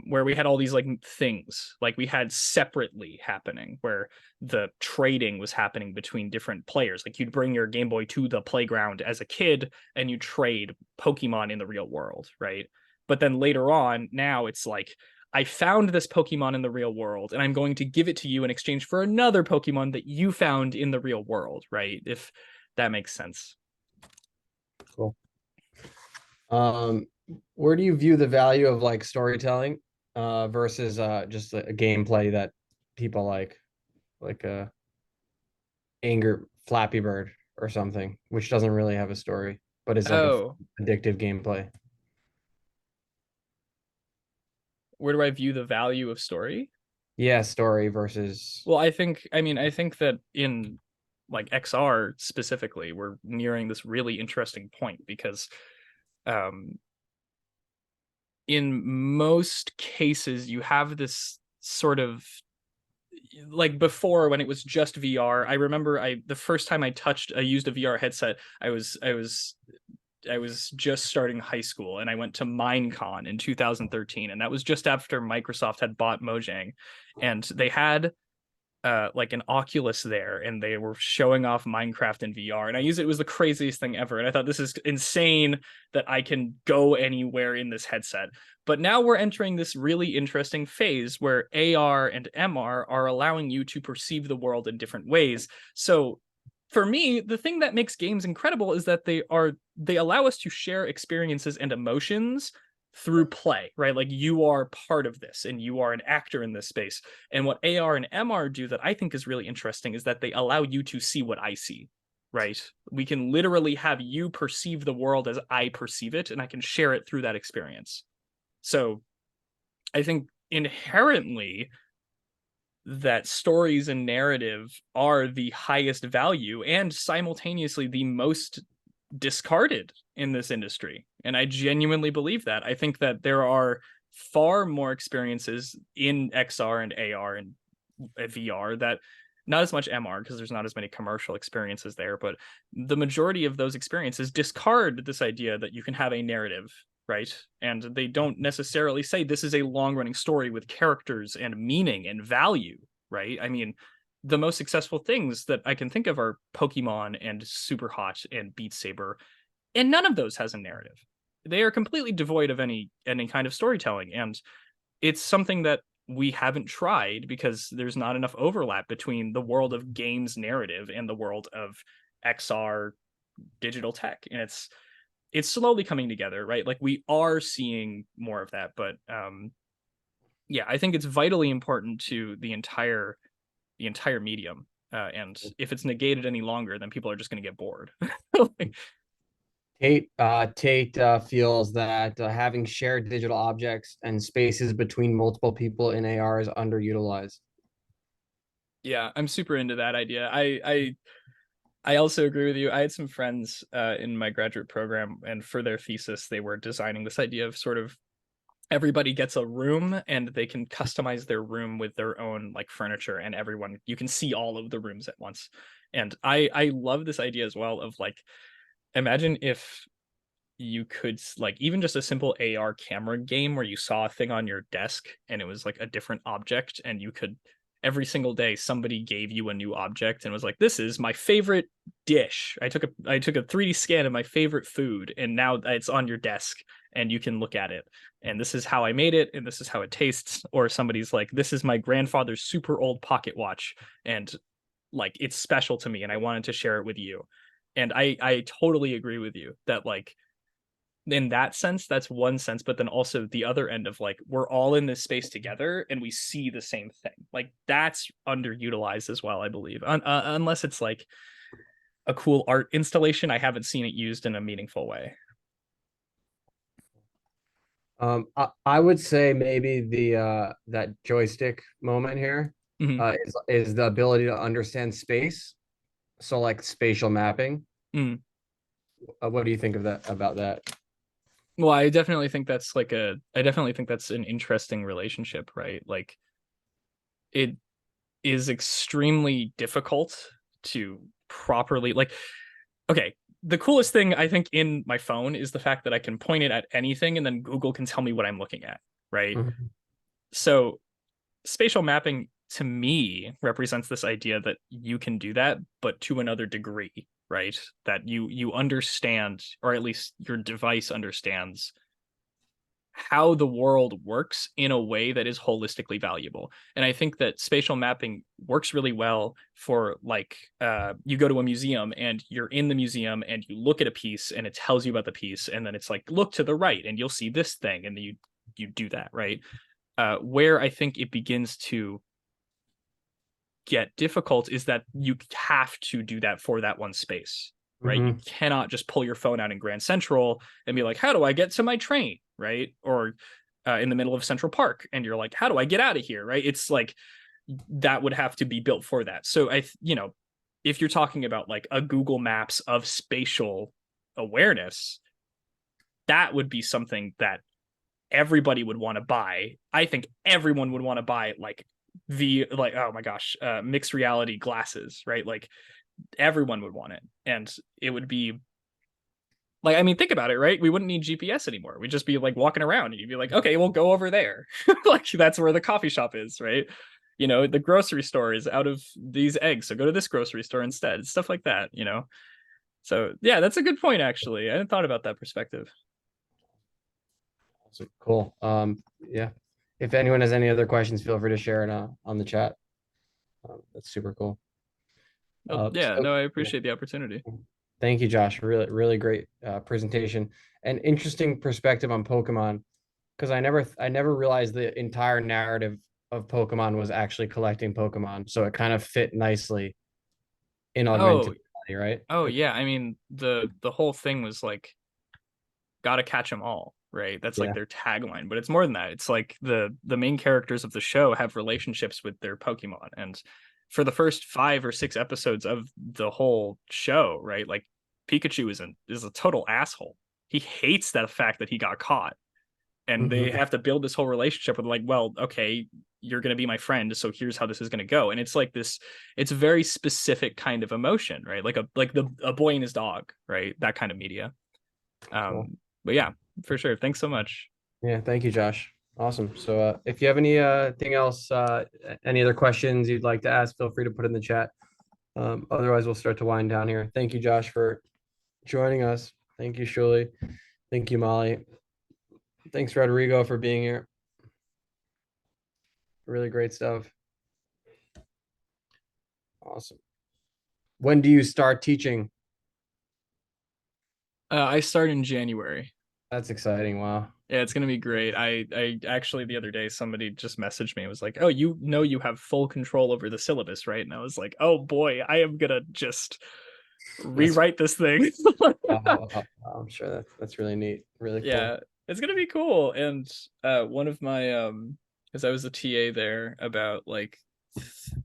where we had all these like things, like we had separately happening, where the trading was happening between different players. Like, you'd bring your Game Boy to the playground as a kid and you trade Pokemon in the real world, right? But then later on, now it's like, I found this Pokemon in the real world, and I'm going to give it to you in exchange for another Pokemon that you found in the real world, right? If that makes sense. Cool. Where do you view the value of like storytelling versus just a gameplay that people like Anger Flappy Bird or something, which doesn't really have a story, but is like Oh, a addictive gameplay? where do I view the value of story? Yeah, story versus. Well, I think that in like XR specifically, we're nearing this really interesting point, because in most cases you have this sort of, like, before, when it was just VR. I remember the first time I used a VR headset, I was just starting high school, and I went to Minecon in 2013, and that was just after Microsoft had bought Mojang, and they had like an Oculus there, and they were showing off Minecraft in VR, and I used it. It was the craziest thing ever, and I thought, this is insane that I can go anywhere in this headset. But now we're entering this really interesting phase where AR and MR are allowing you to perceive the world in different ways. So for me, the thing that makes games incredible is that they allow us to share experiences and emotions through play, right? Like, you are part of this and you are an actor in this space. And what AR and MR do that I think is really interesting is that they allow you to see what I see, right? We can literally have you perceive the world as I perceive it, and I can share it through that experience. So I think inherently that stories and narrative are the highest value and simultaneously the most discarded in this industry. And I genuinely believe that. I think that there are far more experiences in XR and AR and VR that, not as much MR because there's not as many commercial experiences there, but the majority of those experiences discard this idea that you can have a narrative, right? And they don't necessarily say this is a long-running story with characters and meaning and value, right? I mean, the most successful things that I can think of are Pokemon and Super Hot and Beat Saber, and none of those has a narrative. They are completely devoid of any kind of storytelling, and it's something that we haven't tried because there's not enough overlap between the world of games narrative and the world of XR digital tech, and it's slowly coming together, right? Like, we are seeing more of that, but yeah, I think it's vitally important to the entire medium, and if it's negated any longer, then people are just going to get bored. Tate feels that having shared digital objects and spaces between multiple people in AR is underutilized. Yeah, I'm super into that idea. I also agree with you. I had some friends in my graduate program, and for their thesis, they were designing this idea of sort of everybody gets a room and they can customize their room with their own like furniture, and everyone, you can see all of the rooms at once. And I love this idea as well of like, imagine if you could like even just a simple AR camera game where you saw a thing on your desk and it was like a different object, and you could every single day somebody gave you a new object and was like, this is my favorite dish. I took a 3D scan of my favorite food, and now it's on your desk and you can look at it, and this is how I made it and this is how it tastes. Or somebody's like, this is my grandfather's super old pocket watch, and like it's special to me and I wanted to share it with you. And I totally agree with you that like in that sense, that's one sense, but then also the other end of like, we're all in this space together and we see the same thing. Like that's underutilized as well, I believe. Unless it's like a cool art installation, I haven't seen it used in a meaningful way. I would say maybe the that joystick moment here Mhm. is the ability to understand space. So like spatial mapping. Mm. What do you think of that about that? Well, I definitely think that's like I definitely think that's an interesting relationship, right? Like it is extremely difficult to properly like, okay, the coolest thing I think in my phone is the fact that I can point it at anything and then Google can tell me what I'm looking at, right? Mhm. So spatial mapping to me represents this idea that you can do that, but to another degree, right? That you understand, or at least your device understands how the world works in a way that is holistically valuable. And I think that spatial mapping works really well for like you go to a museum and you're in the museum and you look at a piece and it tells you about the piece, and then it's like, look to the right and you'll see this thing, and then you do that, right? Where I think it begins to get difficult is that you have to do that for that one space, right? You cannot just pull your phone out in Grand Central and be like, how do I get to my train, right? Or in the middle of Central Park, and you're like, how do I get out of here, right? It's like that would have to be built for that. So if you're talking about like a Google Maps of spatial awareness, that would be something that everybody would want to buy. I think everyone would want to buy like oh my gosh, mixed reality glasses, right? Like everyone would want it, and it would be like, I mean, think about it, right? We wouldn't need GPS anymore. We'd just be like walking around and you'd be like, okay, we'll go over there. Like that's where the coffee shop is, right? The grocery store is out of these eggs, so go to this grocery store instead. Stuff like that. So yeah, that's a good point, actually. I hadn't thought about that perspective. Cool. Yeah. If anyone has any other questions, feel free to share it on the chat. That's super cool. Yeah, So- no, I appreciate the opportunity. Thank you, Josh. Really, really great presentation and interesting perspective on Pokemon, because I never realized the entire narrative of Pokemon was actually collecting Pokemon. So it kind of fit nicely in augmented reality, right? Oh yeah, I mean the whole thing was like, gotta catch them all, right? That's like Yeah. their tagline, but it's more than that. It's like the main characters of the show have relationships with their Pokemon, and for the first 5 or 6 episodes of the whole show, right? Like Pikachu is a total asshole. He hates that fact that he got caught, and they have to build this whole relationship with like, well, okay, you're going to be my friend, so here's how this is going to go. And it's like this, it's a very specific kind of emotion, right? Like a boy and his dog, right? That kind of media. Cool. But yeah, for sure. Thanks so much. Yeah, thank you, Josh. Awesome. So if you have any thing else, any other questions you'd like to ask, feel free to put in the chat. Otherwise, we'll start to wind down here. Thank you, Josh, for joining us. Thank you, Shuli. Thank you, Molly. Thanks, Rodrigo, for being here. Really great stuff. Awesome. When do you start teaching? I start in January. That's exciting. Wow. Yeah, it's gonna be great. I actually the other day somebody just messaged me and was like, "Oh, you have full control over the syllabus, right?" And I was like, "Oh boy, I am gonna just rewrite this thing." I'm sure that's really neat. Really cool. Yeah, it's gonna be cool. And one of my because I was a TA there about like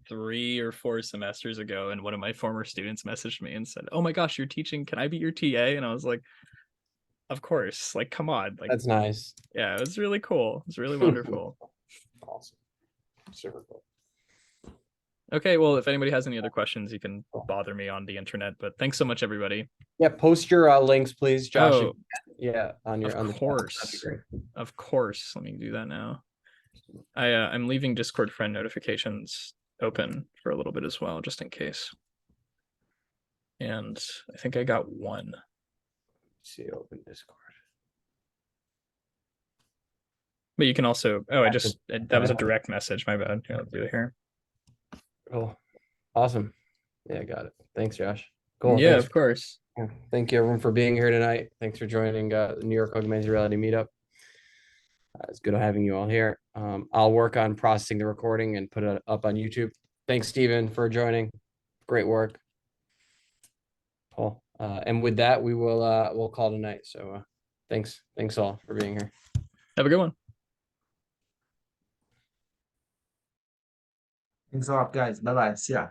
3 or 4 semesters ago, and one of my former students messaged me and said, "Oh my gosh, you're teaching. Can I be your TA?" And I was like, "Of course. Like, come on." Like, That's nice. yeah, it was really cool. It was really wonderful. Awesome. Super cool. Okay, well, if anybody has any other questions, you can bother me on the internet. But thanks so much, everybody. Yeah, post your links, please, Josh. Oh, yeah, on your on the of chat. That'd be course, great. of course. Let me do that now. I'm leaving Discord friend notifications open for a little bit as well, just in case. And I think I got one. Let's see, open Discord. But you can also, oh, I just, that was a direct message. My bad. Here, let's do it here. Cool. Awesome. Yeah, got it. Thanks, Josh. Cool. Yeah, Thanks. of course. Thank you, everyone, for being here tonight. Thanks for joining the New York Augmented Reality Meetup. It's good having you all here. I'll work on processing the recording and put it up on YouTube. Thanks, Stephen, for joining. Great work. Cool. And with that, we'll call tonight. So thanks all for being here. Have a good one. Thanks a lot, guys. Bye bye. See ya.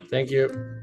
Thank you.